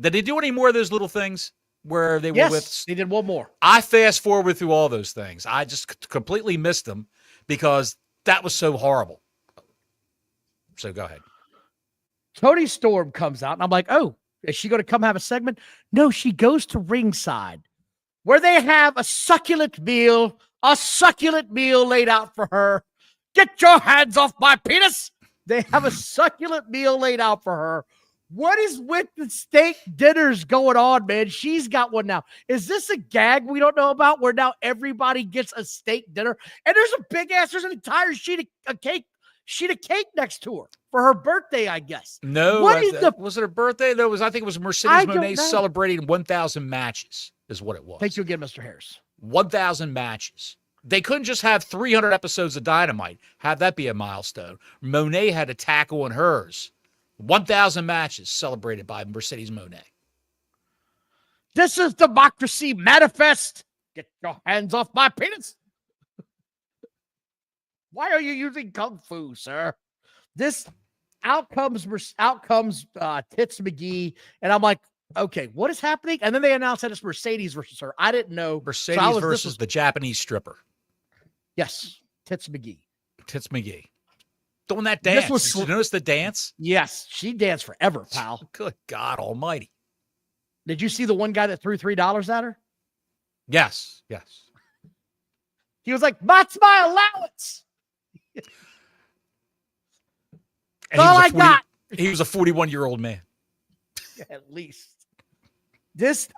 Speaker 1: Did they do any more of those little things? Where they were with,
Speaker 2: they did one more.
Speaker 1: I fast forward through all those things. I just completely missed them because that was so horrible. So go ahead.
Speaker 2: Tony Storm comes out, and I'm like, oh, is she going to come have a segment? No, she goes to ringside where they have a succulent meal laid out for her. Get your hands off my penis. They have a succulent meal laid out for her. What is with the steak dinners going on, man? She's got one now. Is this a gag we don't know about where now everybody gets a steak dinner? And there's an entire sheet of cake next to her for her birthday, I guess.
Speaker 1: No, was it her birthday? No, I think it was Mercedes Moné celebrating 1,000 matches is what it was.
Speaker 2: Thank you again, Mr. Harris.
Speaker 1: 1,000 matches. They couldn't just have 300 episodes of Dynamite. Have that be a milestone. Monet had a tackle on hers. 1,000 matches celebrated by Mercedes Moné.
Speaker 2: This is democracy manifest. Get your hands off my penis. Why are you using kung fu, sir? This out comes Tits McGee, and I'm like, okay, what is happening? And then they announced that it's Mercedes versus her. I didn't know.
Speaker 1: Mercedes versus the Japanese stripper.
Speaker 2: Yes, Tits McGee.
Speaker 1: Tits McGee. Doing that dance. Did you notice the dance?
Speaker 2: Yes, she danced forever, pal.
Speaker 1: Good God almighty.
Speaker 2: Did you see the one guy that threw $3 at her?
Speaker 1: Yes.
Speaker 2: He was like, that's my allowance. That's all I got.
Speaker 1: He was a 41-year-old man.
Speaker 2: At least.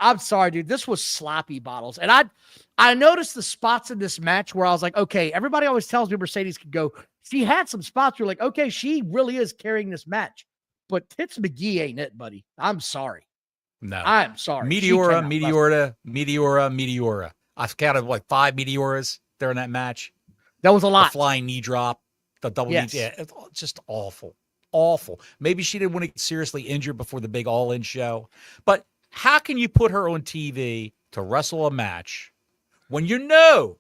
Speaker 2: I'm sorry, dude. This was sloppy, Bottles. And I noticed the spots in this match where I was like, okay, everybody always tells me Mercedes could go. She had some spots where you're like, okay, she really is carrying this match. But Tits McGee ain't it, buddy. I'm sorry.
Speaker 1: No.
Speaker 2: I'm sorry.
Speaker 1: Meteora. I've counted like 5 Meteoras during that match.
Speaker 2: That was a lot.
Speaker 1: The flying knee drop, the double knee. Yeah, it's just awful. Awful. Maybe she didn't want to get seriously injured before the big all-in show. But How can you put her on TV to wrestle a match when you know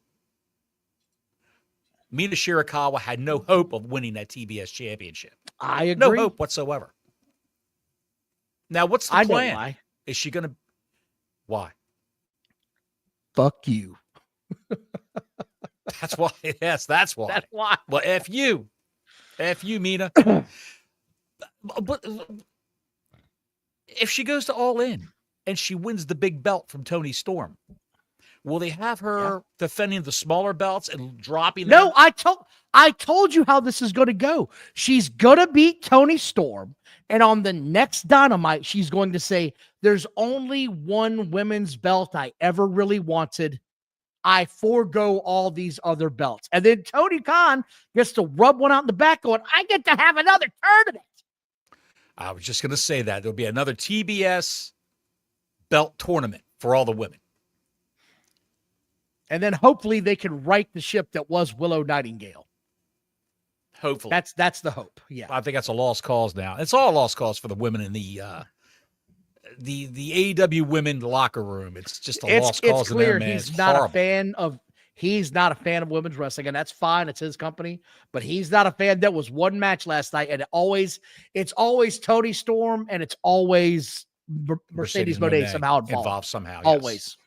Speaker 1: Mina Shirakawa had no hope of winning that TBS championship?
Speaker 2: I agree.
Speaker 1: No hope whatsoever. Now, what's the plan?
Speaker 2: Know why.
Speaker 1: Is she going to... Why?
Speaker 2: Fuck you.
Speaker 1: That's why. Yes, that's why.
Speaker 2: That's why.
Speaker 1: Well, F you. F you, Mina. But if she goes to All In and she wins the big belt from Toni Storm, will they have her defending the smaller belts and dropping them?
Speaker 2: No, I told you how this is going to go. She's going to beat Toni Storm, and on the next Dynamite, she's going to say, there's only one women's belt I ever really wanted. I forego all these other belts. And then Tony Khan gets to rub one out in the back going, I get to have another tournament.
Speaker 1: I was just going to say that. There'll be another TBS belt tournament for all the women.
Speaker 2: And then hopefully they can right the ship that was Willow Nightingale.
Speaker 1: Hopefully.
Speaker 2: That's the hope. Yeah.
Speaker 1: I think that's a lost cause now. It's all a lost cause for the women in the AEW women locker room. It's just a lost cause.
Speaker 2: It's clear
Speaker 1: in there, man.
Speaker 2: He's not a fan of women's wrestling, and that's fine. It's his company, but he's not a fan. There was one match last night, and it's always Toni Storm, and it's always Mercedes Moné somehow involved.
Speaker 1: Somehow. Yes.
Speaker 2: Always.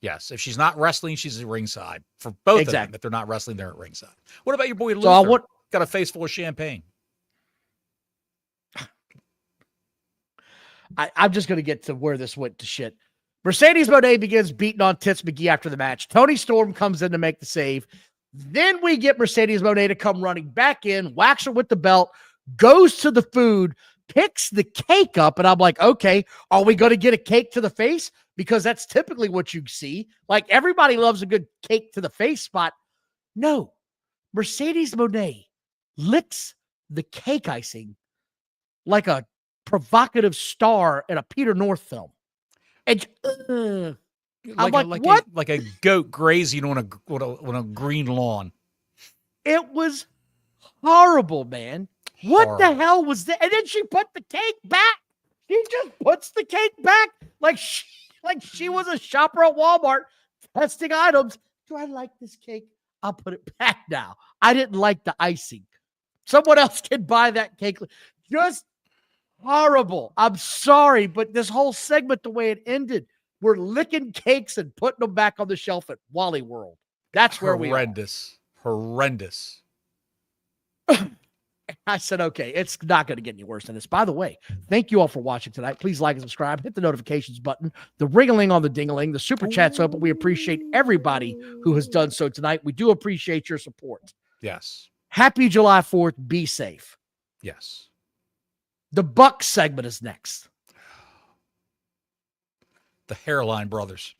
Speaker 1: Yes. If she's not wrestling, she's at ringside. For both of them, if they're not wrestling, they're at ringside. What about your boy Luther? Got a face full of champagne.
Speaker 2: I'm just going to get to where this went to shit. Mercedes Moné begins beating on Tits McGee after the match. Toni Storm comes in to make the save. Then we get Mercedes Moné to come running back in, whacks her with the belt, goes to the food, picks the cake up, and I'm like, okay, are we going to get a cake to the face? Because that's typically what you see. Like, everybody loves a good cake to the face spot. No. Mercedes Moné licks the cake icing like a provocative star in a Peter North film. And I'm like, what?
Speaker 1: Like a goat grazing on a green lawn.
Speaker 2: It was horrible, man. What the hell was that? And then she put the cake back. She just puts the cake back like she was a shopper at Walmart testing items. Do I like this cake? I'll put it back now. I didn't like the icing. Someone else can buy that cake. Just horrible. I'm sorry, but this whole segment, the way it ended, we're licking cakes and putting them back on the shelf at Wally World. That's where we are.
Speaker 1: Horrendous.
Speaker 2: I said, okay, it's not going to get any worse than this. By the way, thank you all for watching tonight. Please like and subscribe. Hit the notifications button. The ring-a-ling on the ding-a-ling. The super chat's open. We appreciate everybody who has done so tonight. We do appreciate your support.
Speaker 1: Yes.
Speaker 2: Happy July 4th. Be safe.
Speaker 1: Yes.
Speaker 2: The Bucks segment is next.
Speaker 1: The Hairline Brothers.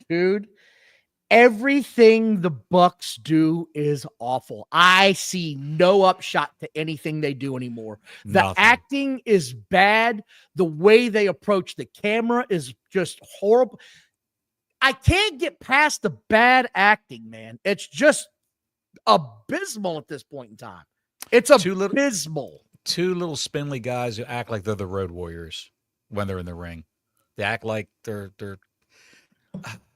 Speaker 2: Dude, everything the Bucks do is awful. I see no upshot to anything they do anymore. The acting is bad. The way they approach the camera is just horrible. I can't get past the bad acting, man. It's just abysmal at this point in time. It's abysmal.
Speaker 1: Two little spindly guys who act like they're the Road Warriors when they're in the ring. They act like they're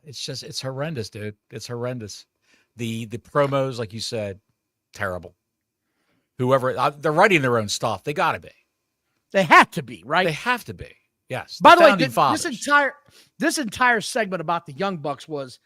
Speaker 1: it's horrendous, dude. It's horrendous. The promos, like you said, terrible. Whoever, they're writing their own stuff. They got to be.
Speaker 2: They have to be, right?
Speaker 1: They have to be. Yes.
Speaker 2: By the way, this entire segment about the Young Bucks was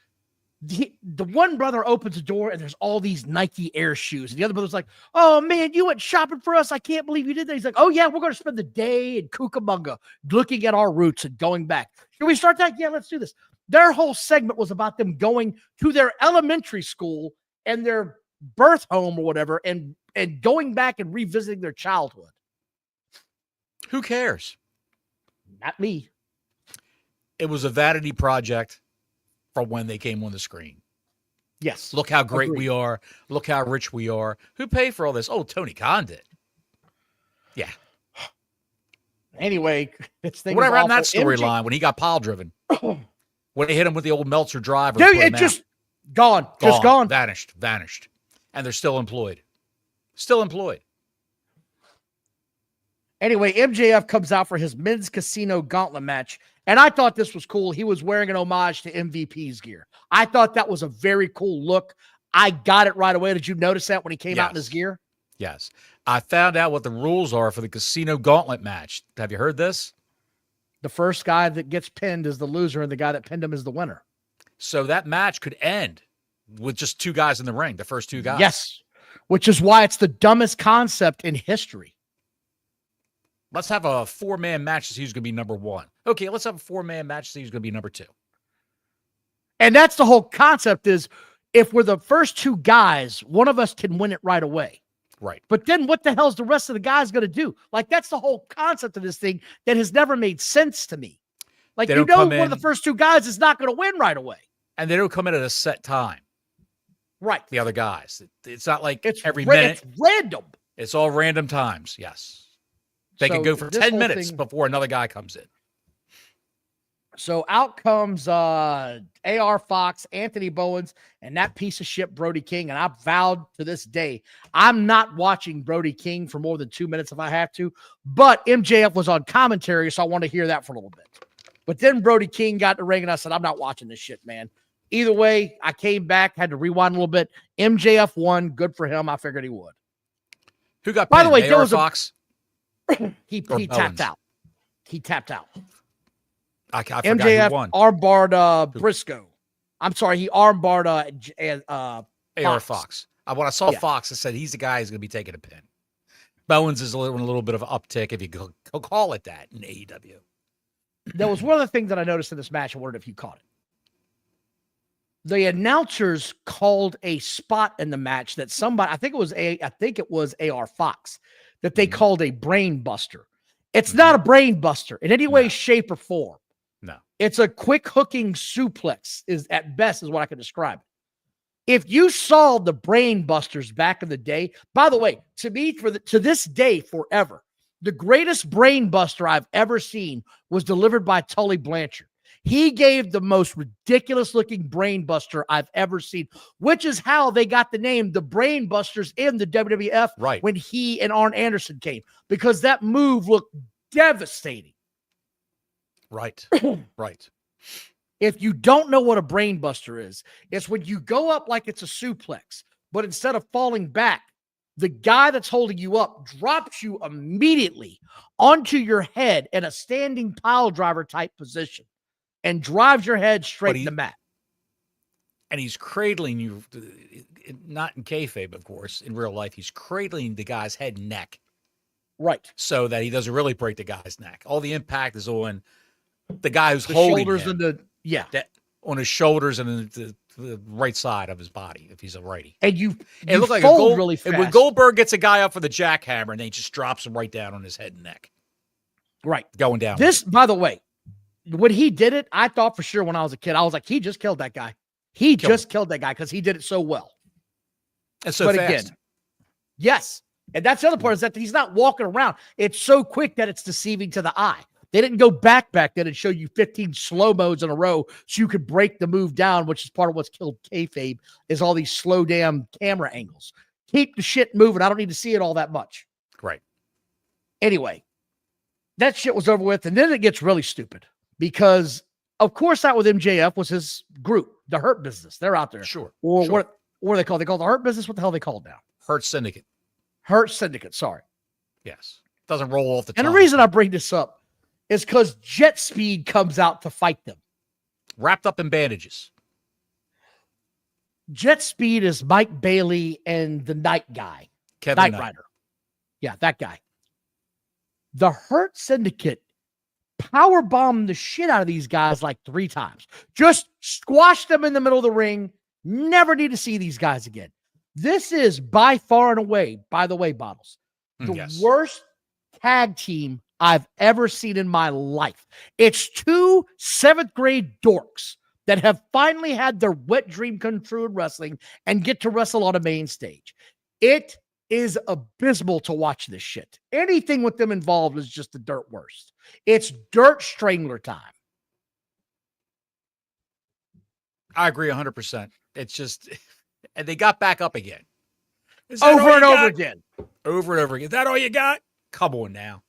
Speaker 2: the one brother opens the door and there's all these Nike Air shoes. And the other brother's like, oh man, you went shopping for us. I can't believe you did that. He's like, oh yeah, we're going to spend the day in Cucamonga looking at our roots and going back. Can we start that? Yeah, let's do this. Their whole segment was about them going to their elementary school and their birth home or whatever and going back and revisiting their childhood.
Speaker 1: Who cares?
Speaker 2: Not me.
Speaker 1: It was a vanity project from when they came on the screen.
Speaker 2: Yes.
Speaker 1: Look how great we are. Look how rich we are. Who paid for all this? Oh, Tony Khan did. Yeah.
Speaker 2: Anyway,
Speaker 1: whatever on that storyline when he got pile driven. When they hit him with the old Meltzer driver.
Speaker 2: Dude, it just gone. Just gone.
Speaker 1: Vanished. And they're still employed. Still employed.
Speaker 2: Anyway, MJF comes out for his men's casino gauntlet match, and I thought this was cool. He was wearing an homage to MVP's gear. I thought that was a very cool look. I got it right away. Did you notice that when he came out in his gear?
Speaker 1: Yes. I found out what the rules are for the casino gauntlet match. Have you heard this?
Speaker 2: The first guy that gets pinned is the loser, and the guy that pinned him is the winner.
Speaker 1: So that match could end with just two guys in the ring, the first two guys.
Speaker 2: Yes, which is why it's the dumbest concept in history.
Speaker 1: Let's have a 4-man match to see who's going to be number 1. Okay, let's have a 4-man match to see who's going to be number 2.
Speaker 2: And that's the whole concept is if we're the first two guys, one of us can win it right away.
Speaker 1: Right.
Speaker 2: But then what the hell's the rest of the guys going to do? Like, that's the whole concept of this thing that has never made sense to me. Like, you know, one of the first two guys is not going to win right away.
Speaker 1: And they don't come in at a set time.
Speaker 2: Right.
Speaker 1: The other guys. It's not like
Speaker 2: it's
Speaker 1: every minute.
Speaker 2: It's random.
Speaker 1: It's all random times. Yes. They can go for 10 minutes before another guy comes in.
Speaker 2: So out comes AR Fox, Anthony Bowens, and that piece of shit Brody King. And I vowed to this day, I'm not watching Brody King for more than 2 minutes if I have to. But MJF was on commentary, so I want to hear that for a little bit. But then Brody King got in the ring, and I said, I'm not watching this shit, man. Either way, I came back, had to rewind a little bit. MJF won. Good for him. I figured he would.
Speaker 1: Who got pinned?
Speaker 2: By the way, there was
Speaker 1: Fox?
Speaker 2: He tapped out. He tapped out.
Speaker 1: I forgot
Speaker 2: MJF
Speaker 1: who won.
Speaker 2: armbarred Briscoe. I'm sorry, he armbarred
Speaker 1: AR Fox. When I saw Fox, I said he's the guy who's going to be taking a pin. Bowens is a little bit of an uptick, if you could call it that, in AEW.
Speaker 2: There was one other thing that I noticed in this match. I wondered if you caught it. The announcers called a spot in the match that somebody, I think it was AR Fox, that they called a brain buster. It's not a brain buster in any way, shape, or form.
Speaker 1: No.
Speaker 2: It's a quick hooking suplex, is at best is what I can describe it. If you saw the brain busters back in the day, by the way, to me, to this day, forever, the greatest brain buster I've ever seen was delivered by Tully Blanchard. He gave the most ridiculous looking brain buster I've ever seen, which is how they got the name the Brain Busters in the WWF when he and Arn Anderson came, because that move looked devastating.
Speaker 1: Right. Right.
Speaker 2: If you don't know what a brain buster is, it's when you go up like it's a suplex, but instead of falling back, the guy that's holding you up drops you immediately onto your head in a standing pile driver type position and drives your head straight in the mat.
Speaker 1: And he's cradling you, not in kayfabe, of course. In real life, he's cradling the guy's head and neck.
Speaker 2: Right.
Speaker 1: So that he doesn't really break the guy's neck. All the impact is on the guy who's holding
Speaker 2: shoulders
Speaker 1: him.
Speaker 2: And
Speaker 1: on his shoulders and the right side of his body, if he's a righty.
Speaker 2: And you
Speaker 1: look like
Speaker 2: really fast.
Speaker 1: And when Goldberg gets a guy up for the jackhammer, and then he just drops him right down on his head and neck.
Speaker 2: Right.
Speaker 1: Going down.
Speaker 2: This, by the way, when he did it, I thought for sure when I was a kid, I was like, he just killed that guy. He just killed that guy because he did it so well.
Speaker 1: And so fast.
Speaker 2: Again, yes. And that's the other part is that he's not walking around. It's so quick that it's deceiving to the eye. They didn't go back then and show you 15 slow modes in a row so you could break the move down, which is part of what's killed kayfabe, is all these slow damn camera angles. Keep the shit moving. I don't need to see it all that much.
Speaker 1: Right.
Speaker 2: Anyway, that shit was over with. And then it gets really stupid because, of course, that with MJF was his group, the Hurt Business. They're out there.
Speaker 1: Sure.
Speaker 2: Or what are they called? They call the Hurt Business? What the hell are they called now?
Speaker 1: Hurt Syndicate.
Speaker 2: Hurt Syndicate. Sorry.
Speaker 1: Yes. Doesn't roll off the tongue.
Speaker 2: And the reason I bring this up is because Jet Speed comes out to fight them.
Speaker 1: Wrapped up in bandages.
Speaker 2: Jet Speed is Mike Bailey and the Night Guy.
Speaker 1: Kevin
Speaker 2: Knight Rider. Yeah, that guy. The Hurt Syndicate powerbombed the shit out of these guys like 3 times. Just squashed them in the middle of the ring. Never need to see these guys again. This is by far and away, by the way, Bottles, the worst tag team I've ever seen in my life. It's 2 7th grade dorks that have finally had their wet dream come true in wrestling and get to wrestle on a main stage. It is abysmal to watch this shit. Anything with them involved is just the dirt worst. It's dirt strangler time.
Speaker 1: I agree 100%. It's just, and they got back up again.
Speaker 2: Over and over again.
Speaker 1: Over and over again. Is that all you got? Come on now.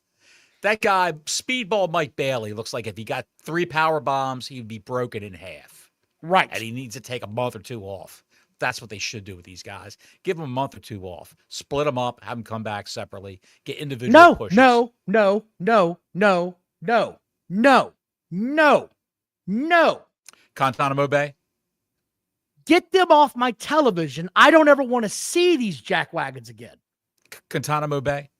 Speaker 1: That guy, Speedball Mike Bailey, looks like if he got 3 power bombs, he'd be broken in half.
Speaker 2: Right.
Speaker 1: And he needs to take a month or 2 off. That's what they should do with these guys. Give them a month or 2 off. Split them up. Have them come back separately. Get individual pushes.
Speaker 2: No.
Speaker 1: Guantanamo Bay?
Speaker 2: Get them off my television. I don't ever want to see these jackwagons again.
Speaker 1: Guantanamo Bay?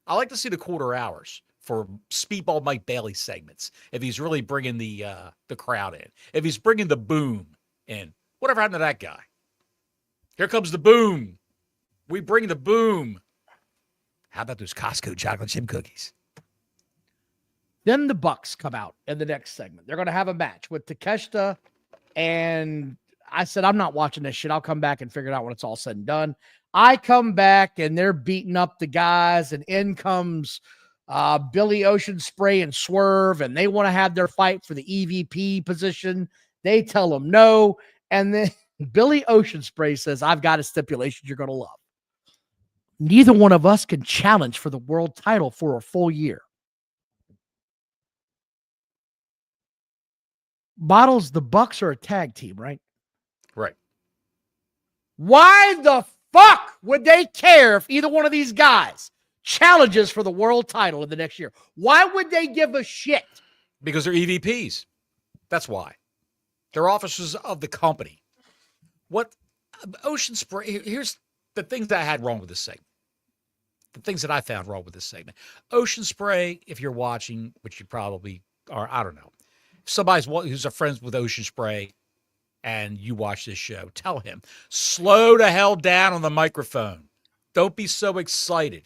Speaker 1: I like to see the quarter hours for Speedball Mike Bailey segments. If he's really bringing the crowd in. If he's bringing the boom in. Whatever happened to that guy? Here comes the boom. We bring the boom. How about those Costco chocolate chip cookies?
Speaker 2: Then the Bucks come out in the next segment. They're going to have a match with Takeshita, and I said, I'm not watching this shit. I'll come back and figure it out when it's all said and done. I come back, and they're beating up the guys, and in comes Billy Ocean Spray and Swerve, and they want to have their fight for the EVP position. They tell them no, and then Billy Ocean Spray says, I've got a stipulation you're going to love. Neither one of us can challenge for the world title for a full year. Bottles, the Bucks are a tag team, right?
Speaker 1: Right.
Speaker 2: Why the fuck would they care if either one of these guys challenges for the world title in the next year? Why would they give a shit?
Speaker 1: Because they're EVPs. That's why. They're officers of the company. What Ocean Spray, here's the things that I had wrong with this segment. The things that I found wrong with this segment. Ocean Spray, if you're watching, which you probably are, I don't know. If somebody's who's a friend with Ocean Spray and you watch this show, tell him, slow the hell down on the microphone. Don't be so excited.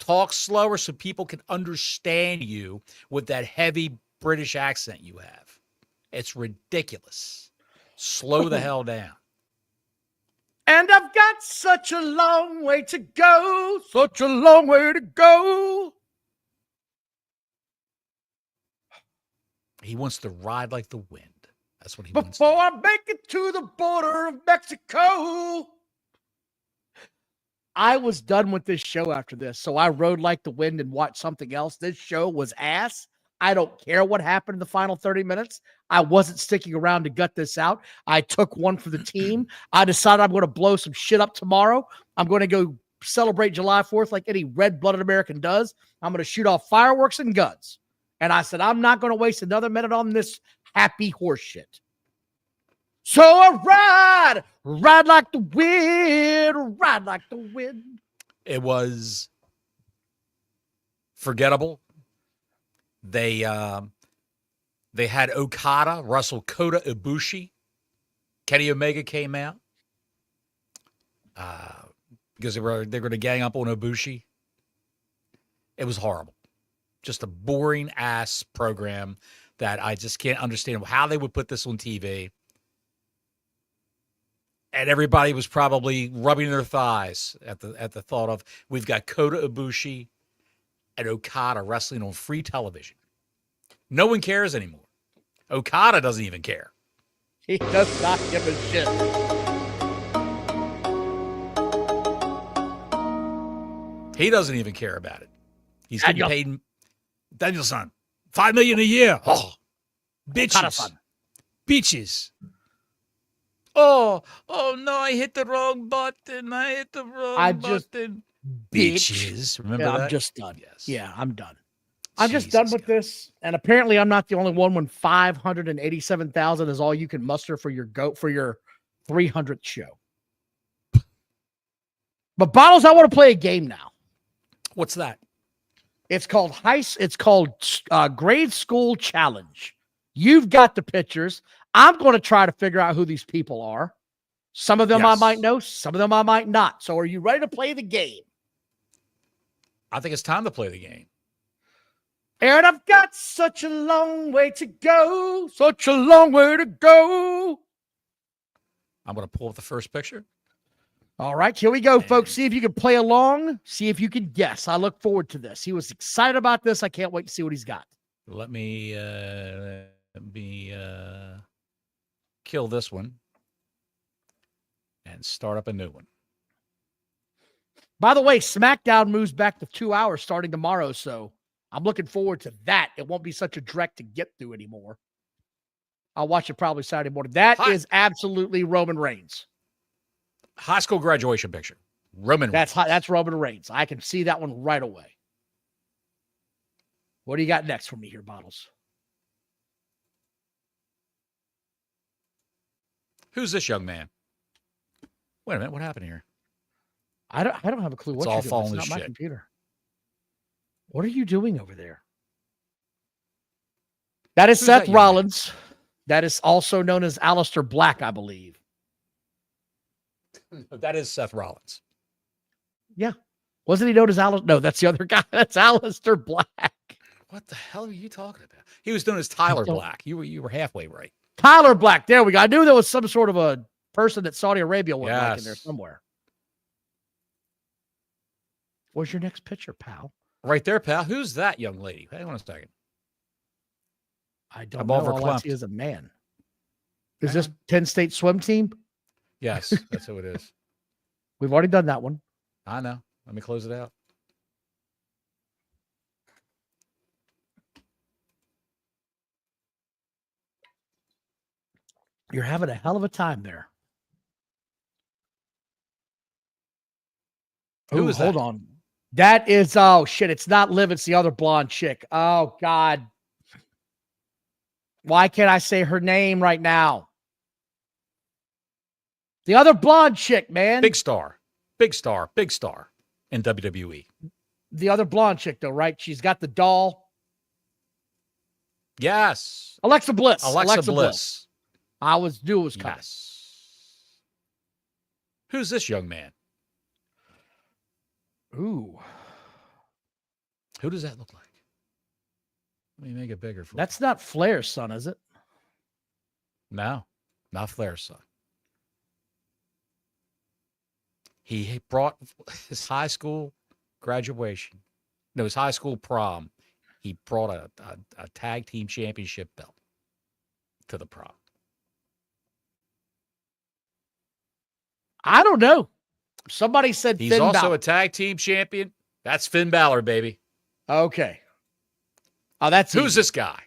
Speaker 1: Talk slower so people can understand you with that heavy British accent you have. It's ridiculous. Slow the hell down.
Speaker 2: And I've got such a long way to go, such a long way to go.
Speaker 1: He wants to ride like the wind. That's what he wants.
Speaker 2: Before I make it to the border of Mexico. I was done with this show after this, so I rode like the wind and watched something else. This show was ass. I don't care what happened in the final 30 minutes. I wasn't sticking around to gut this out. I took one for the team. I decided I'm going to blow some shit up tomorrow. I'm going to go celebrate July 4th like any red-blooded American does. I'm going to shoot off fireworks and guns. And I said, I'm not going to waste another minute on this happy horse shit. So I ride like the wind, ride like the wind.
Speaker 1: It was forgettable. They had Okada wrestle Kota Ibushi. Kenny Omega came out because they're going to gang up on Ibushi. It was horrible. Just a boring ass program that I just can't understand how they would put this on TV. And everybody was probably rubbing their thighs at the thought of, we've got Kota Ibushi and Okada wrestling on free television. No one cares anymore. Okada doesn't even care.
Speaker 2: He does not give a shit.
Speaker 1: He doesn't even care about it. He's getting paid. Danielson, $5 million a year. Oh, bitches, bitches. Oh no! I hit the wrong button. Button. Bitches. Remember that?
Speaker 2: I'm just done.
Speaker 1: Yes.
Speaker 2: Yeah, I'm done. I'm just done with this. And apparently, I'm not the only one. When 587,000 is all you can muster for your 300th show. But Bottles, I want to play a game now.
Speaker 1: What's that?
Speaker 2: It's called Grade School Challenge. You've got the pictures. I'm going to try to figure out who these people are. Some of them I might know. Some of them I might not. So are you ready to play the game?
Speaker 1: I think it's time to play the game.
Speaker 2: And I've got such a long way to go. Such a long way to go.
Speaker 1: I'm going to pull up the first picture.
Speaker 2: All right, here we go, folks. See if you can play along. See if you can guess. I look forward to this. He was excited about this. I can't wait to see what he's got.
Speaker 1: Let me kill this one and start up a new one.
Speaker 2: By the way, SmackDown moves back to 2 hours starting tomorrow, so I'm looking forward to that. It won't be such a direct to get through anymore. I'll watch it probably Saturday morning. That is absolutely Roman Reigns.
Speaker 1: High school graduation picture.
Speaker 2: That's Roman Reigns. I can see that one right away. What do you got next for me here, Bottles?
Speaker 1: Who's this young man? Wait a minute. What happened here?
Speaker 2: I don't have a clue what
Speaker 1: all
Speaker 2: you're doing.
Speaker 1: falling
Speaker 2: It's
Speaker 1: to
Speaker 2: not my
Speaker 1: shit.
Speaker 2: computer. What are you doing over there? That is Seth Rollins. That is also known as Aleister Black, I believe.
Speaker 1: That is Seth Rollins.
Speaker 2: Yeah. Wasn't he known as Aleister? No, that's the other guy. That's Aleister Black.
Speaker 1: What the hell are you talking about? He was known as Tyler Black. You were halfway right.
Speaker 2: Tyler Black. There we go. I knew there was some sort of a person that Saudi Arabia would like in there somewhere. Where's your next picture, pal?
Speaker 1: Right there, pal. Who's that young lady? Hang on a second.
Speaker 2: I don't know. All I see is a man. Is this 10-state swim team?
Speaker 1: Yes, that's who it is.
Speaker 2: We've already done that one.
Speaker 1: I know. Let me close it out.
Speaker 2: You're having a hell of a time there.
Speaker 1: Who is that?
Speaker 2: Hold on. That is, oh, shit. It's not Liv. It's the other blonde chick. Oh, God. Why can't I say her name right now? The other blonde chick, man.
Speaker 1: Big star in WWE.
Speaker 2: The other blonde chick, though, right? She's got the doll.
Speaker 1: Yes.
Speaker 2: Alexa Bliss.
Speaker 1: Alexa Bliss.
Speaker 2: I knew it was coming.
Speaker 1: Yes. Who's this young man?
Speaker 2: Ooh.
Speaker 1: Who does that look like? Let me make it bigger for
Speaker 2: That's not Flair's son, is it?
Speaker 1: No, not Flair's son. He brought his high school graduation. No, his high school prom. He brought a tag team championship belt to the prom.
Speaker 2: I don't know. Somebody said
Speaker 1: He's
Speaker 2: Finn
Speaker 1: also
Speaker 2: Balor.
Speaker 1: a tag team champion. That's Finn Balor, baby.
Speaker 2: Okay. Oh, that's
Speaker 1: Who's
Speaker 2: easy.
Speaker 1: this guy?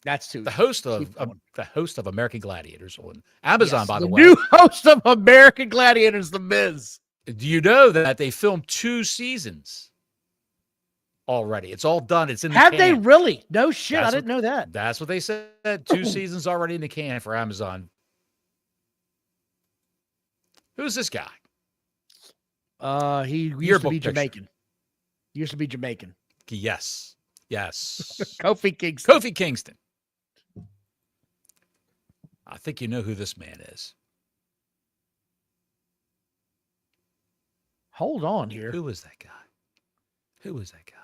Speaker 2: That's too.
Speaker 1: The host of American Gladiators on Amazon,
Speaker 2: Yes,
Speaker 1: by the way.
Speaker 2: New host of American Gladiators, The Miz.
Speaker 1: Do you know that they filmed 2 seasons already? It's all done. It's in the
Speaker 2: Have
Speaker 1: can.
Speaker 2: they really? No shit.
Speaker 1: That's
Speaker 2: I didn't know that.
Speaker 1: That's what they said. 2 seasons already in the can for Amazon. Who's this guy?
Speaker 2: He used
Speaker 1: Yearbook
Speaker 2: to be
Speaker 1: picture.
Speaker 2: Jamaican. He used to be Jamaican.
Speaker 1: Yes.
Speaker 2: Kofi Kingston.
Speaker 1: Kofi Kingston. I think you know who this man is.
Speaker 2: Hold on here.
Speaker 1: Who is that guy? Who is that guy?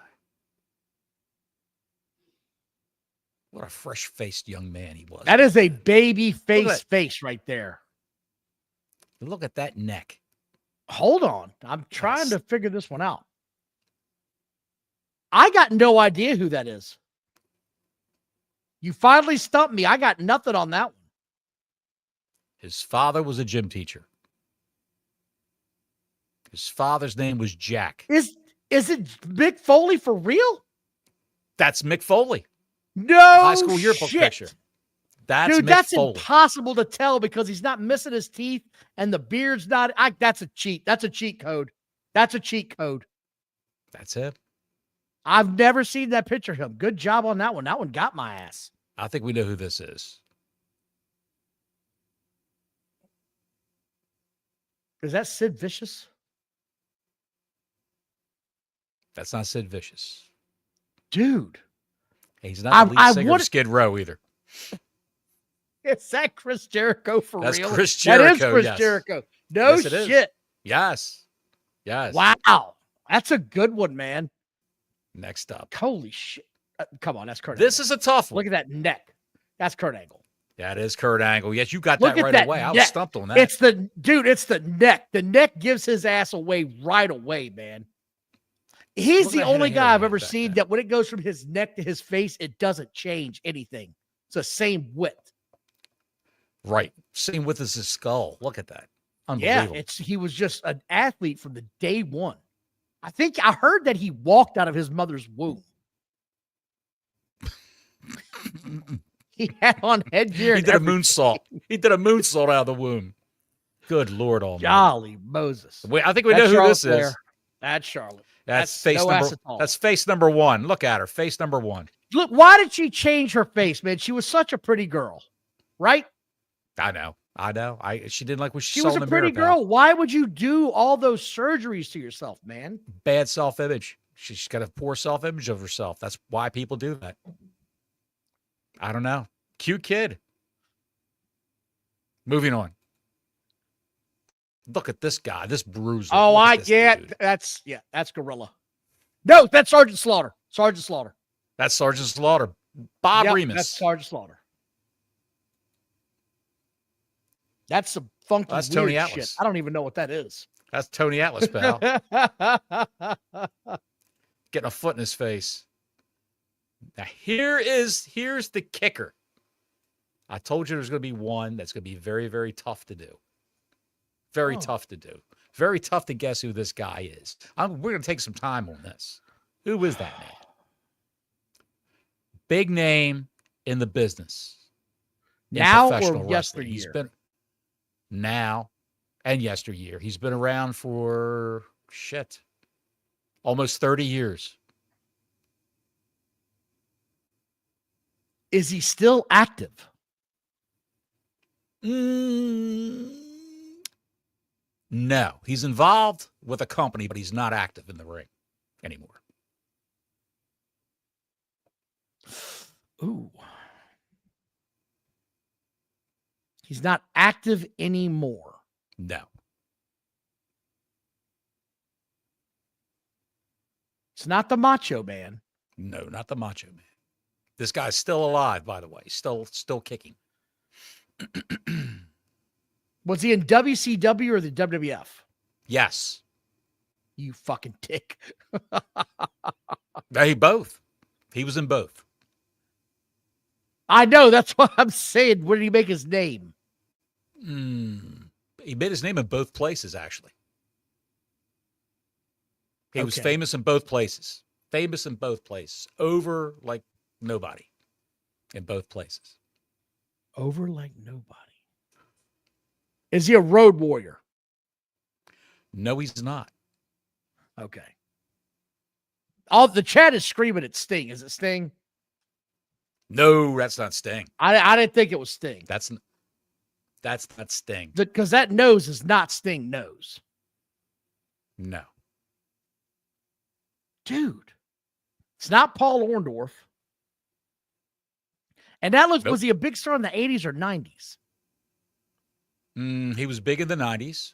Speaker 1: What a fresh-faced young man he was.
Speaker 2: That is a baby face right there.
Speaker 1: Look at that neck.
Speaker 2: Hold on. I'm trying to figure this one out. I got no idea who that is. You finally stumped me. I got nothing on that one.
Speaker 1: His father was a gym teacher. His father's name was Jack.
Speaker 2: Is it Mick Foley for real?
Speaker 1: That's Mick Foley.
Speaker 2: No
Speaker 1: High school yearbook
Speaker 2: shit.
Speaker 1: picture. That's
Speaker 2: Dude,
Speaker 1: Mick
Speaker 2: that's
Speaker 1: Foley.
Speaker 2: impossible to tell because he's not missing his teeth and the beard's not. That's a cheat. That's a cheat code. That's a cheat code.
Speaker 1: That's it.
Speaker 2: I've never seen that picture of him. Good job on that one. That one got my ass.
Speaker 1: I think we know who this is.
Speaker 2: Is that Sid Vicious?
Speaker 1: That's not Sid Vicious.
Speaker 2: Dude.
Speaker 1: He's not the lead singer
Speaker 2: would-
Speaker 1: of Skid Row either.
Speaker 2: Is that Chris Jericho for
Speaker 1: That's
Speaker 2: real?
Speaker 1: Chris Jericho.
Speaker 2: That is Chris
Speaker 1: yes.
Speaker 2: Jericho. No
Speaker 1: Yes, it is.
Speaker 2: shit.
Speaker 1: Yes. Yes.
Speaker 2: Wow. That's a good one, man.
Speaker 1: Next up.
Speaker 2: Holy shit. Come on, that's Kurt
Speaker 1: This
Speaker 2: Angle.
Speaker 1: is a tough one.
Speaker 2: Look at that neck. That's Kurt Angle.
Speaker 1: That is Kurt Angle. Yes, you got
Speaker 2: Look
Speaker 1: that
Speaker 2: at
Speaker 1: right
Speaker 2: that
Speaker 1: away. I was
Speaker 2: neck.
Speaker 1: stumped on that.
Speaker 2: It's the neck. The neck gives his ass away right away, man. He's
Speaker 1: Look
Speaker 2: the
Speaker 1: at that
Speaker 2: only
Speaker 1: head of
Speaker 2: guy I've
Speaker 1: hair
Speaker 2: ever
Speaker 1: back
Speaker 2: seen
Speaker 1: there.
Speaker 2: that when it goes from his neck to his face, it doesn't change anything. It's the same width.
Speaker 1: Right. Same with his skull. Look at that.
Speaker 2: Yeah,
Speaker 1: Unbelievable.
Speaker 2: he was just an athlete from the day one. I think I heard that he walked out of his mother's womb. He had on headgear.
Speaker 1: He did a moonsault. He did a moonsault out of the womb. Good Lord Almighty.
Speaker 2: Jolly Moses.
Speaker 1: I think we know who this is.
Speaker 2: That's Charlotte.
Speaker 1: That's face number. That's face number one. Look at her. Face number one.
Speaker 2: Look, why did she change her face, man? She was such a pretty girl, right?
Speaker 1: I know. She didn't like what she
Speaker 2: was
Speaker 1: saw in
Speaker 2: a
Speaker 1: the
Speaker 2: pretty
Speaker 1: mirror,
Speaker 2: girl.
Speaker 1: pal.
Speaker 2: Why would you do all those surgeries to yourself, man?
Speaker 1: Bad self-image. She's got a poor self-image of herself. That's why people do that. I don't know. Cute kid. Moving on. Look at this guy, this bruiser.
Speaker 2: Oh,
Speaker 1: dude.
Speaker 2: that's Gorilla. No, that's Sergeant Slaughter. Sergeant Slaughter.
Speaker 1: That's Sergeant Slaughter. Bob Remus.
Speaker 2: That's Sergeant Slaughter. That's some funky
Speaker 1: That's
Speaker 2: weird
Speaker 1: Tony Atlas.
Speaker 2: shit. I don't even know what that is.
Speaker 1: That's Tony Atlas, pal. Getting a foot in his face. Now here's the kicker. I told you there's going to be one that's going to be very, very tough to do. Very tough to do. Very tough to guess who this guy is. We're going to take some time on this. Who is that man? Big name in the business.
Speaker 2: Now
Speaker 1: professional
Speaker 2: or
Speaker 1: wrestling.
Speaker 2: yesteryear?
Speaker 1: He's been now and yesteryear. He's been around for almost 30 years.
Speaker 2: Is he still active?
Speaker 1: No, he's involved with a company, but he's not active in the ring anymore.
Speaker 2: Ooh. He's not active anymore.
Speaker 1: No.
Speaker 2: It's not the Macho Man.
Speaker 1: No, not the Macho Man. This guy's still alive, by the way. Still kicking.
Speaker 2: Was he in WCW or the WWF?
Speaker 1: Yes.
Speaker 2: You fucking dick.
Speaker 1: Both. He was in both.
Speaker 2: I know. That's what I'm saying. Where did he make his name?
Speaker 1: He made his name in both places, actually. He was
Speaker 2: Okay.
Speaker 1: famous in both places. Famous in both places. Over like nobody in both places.
Speaker 2: Over like nobody. Is he a road warrior?
Speaker 1: No, he's not.
Speaker 2: Okay. All the chat is screaming at Sting. Is it Sting?
Speaker 1: No, that's not Sting.
Speaker 2: I didn't think it was Sting.
Speaker 1: That's not Sting.
Speaker 2: Because that nose is not Sting nose.
Speaker 1: No.
Speaker 2: Dude. It's not Paul Orndorff. And that looks,
Speaker 1: Nope.
Speaker 2: Was he a big star in the 80s or 90s?
Speaker 1: He was big in the 90s.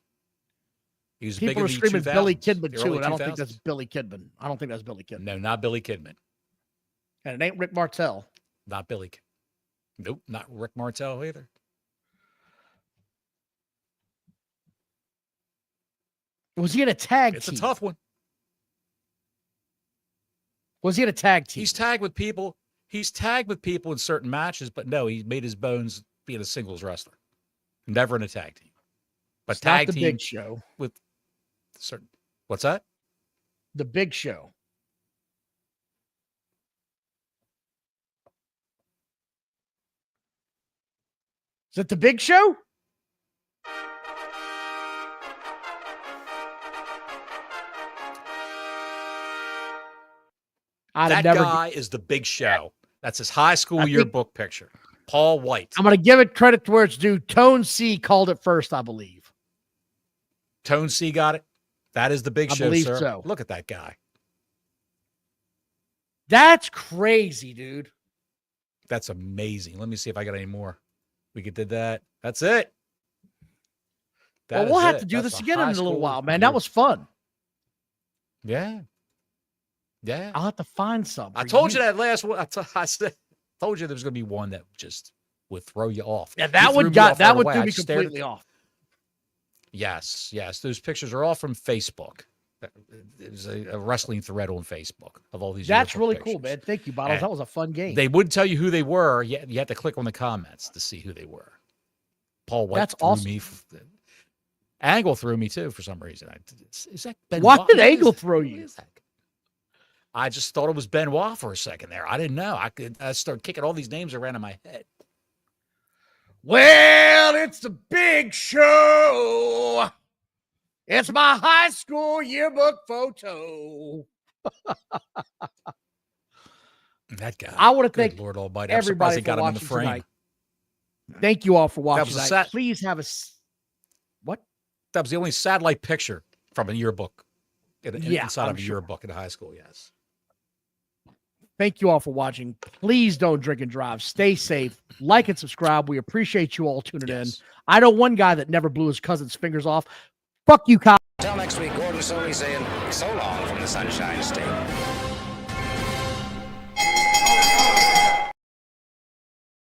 Speaker 1: He was
Speaker 2: People
Speaker 1: big
Speaker 2: are
Speaker 1: in the
Speaker 2: screaming
Speaker 1: 2000s,
Speaker 2: Billy Kidman
Speaker 1: the
Speaker 2: too,
Speaker 1: early
Speaker 2: and I don't think
Speaker 1: 2000s.
Speaker 2: that's Billy Kidman. I don't think that's Billy Kidman.
Speaker 1: No, not Billy Kidman.
Speaker 2: And it ain't Rick Martel.
Speaker 1: Not Billy Kidman. Nope, not Rick Martel either.
Speaker 2: Was he in a tag
Speaker 1: It's
Speaker 2: team?
Speaker 1: a tough one.
Speaker 2: Was he in a tag team?
Speaker 1: He's tagged with people. He's tagged with people in certain matches, but no, he made his bones being a singles wrestler. Never in a tag team. But
Speaker 2: It's
Speaker 1: tag
Speaker 2: not the
Speaker 1: team
Speaker 2: Big Show.
Speaker 1: with certain. What's that?
Speaker 2: The Big Show. Is it the Big Show?
Speaker 1: That guy is the Big Show. That's his high school yearbook picture. Paul White.
Speaker 2: I'm going to give it credit to where it's due. Tone C called it first, I believe.
Speaker 1: Tone C got it. That is the Big
Speaker 2: I
Speaker 1: Show,
Speaker 2: believe
Speaker 1: sir.
Speaker 2: so.
Speaker 1: Look at that guy.
Speaker 2: That's crazy, dude.
Speaker 1: That's amazing. Let me see if I got any more. We did that. That's it.
Speaker 2: Well, we'll have to do this again in a little while, man. That was fun.
Speaker 1: Yeah. Yeah.
Speaker 2: I'll have to find some.
Speaker 1: I told you that last one. I told you there was going to be one that just would throw you off.
Speaker 2: Yeah, that
Speaker 1: would
Speaker 2: would
Speaker 1: threw
Speaker 2: me completely off.
Speaker 1: Yes, yes. Those pictures are all from Facebook. There's a wrestling thread on Facebook of all these.
Speaker 2: That's
Speaker 1: beautiful
Speaker 2: really
Speaker 1: pictures.
Speaker 2: cool, man. Thank you, Bottles.
Speaker 1: And
Speaker 2: that was a fun game.
Speaker 1: They would tell you who they were. You had to click on the comments to see who they were. Paul White
Speaker 2: That's
Speaker 1: threw
Speaker 2: awesome.
Speaker 1: me. Angle threw me too for some reason. Is that Ben
Speaker 2: Why
Speaker 1: Wa-
Speaker 2: did
Speaker 1: who is
Speaker 2: Angle
Speaker 1: that?
Speaker 2: throw
Speaker 1: Who
Speaker 2: you?
Speaker 1: is that? I just thought it was Benoit for a second there. I didn't know. I started kicking all these names around in my head.
Speaker 2: Well, it's the big show. It's my high school yearbook photo.
Speaker 1: That guy.
Speaker 2: I want to thank
Speaker 1: Lord Almighty.
Speaker 2: everybody
Speaker 1: they got him in the frame.
Speaker 2: Tonight. Thank you all for watching
Speaker 1: was
Speaker 2: tonight. Please have a what?
Speaker 1: That was the only satellite picture from a yearbook. Inside of a yearbook in high school, yes.
Speaker 2: Thank you all for watching. Please don't drink and drive. Stay safe. Like and subscribe. We appreciate you all tuning in. I know one guy that never blew his cousin's fingers off. Fuck you, Kyle.
Speaker 5: Until next week, Gordon Soley saying so long from the Sunshine State.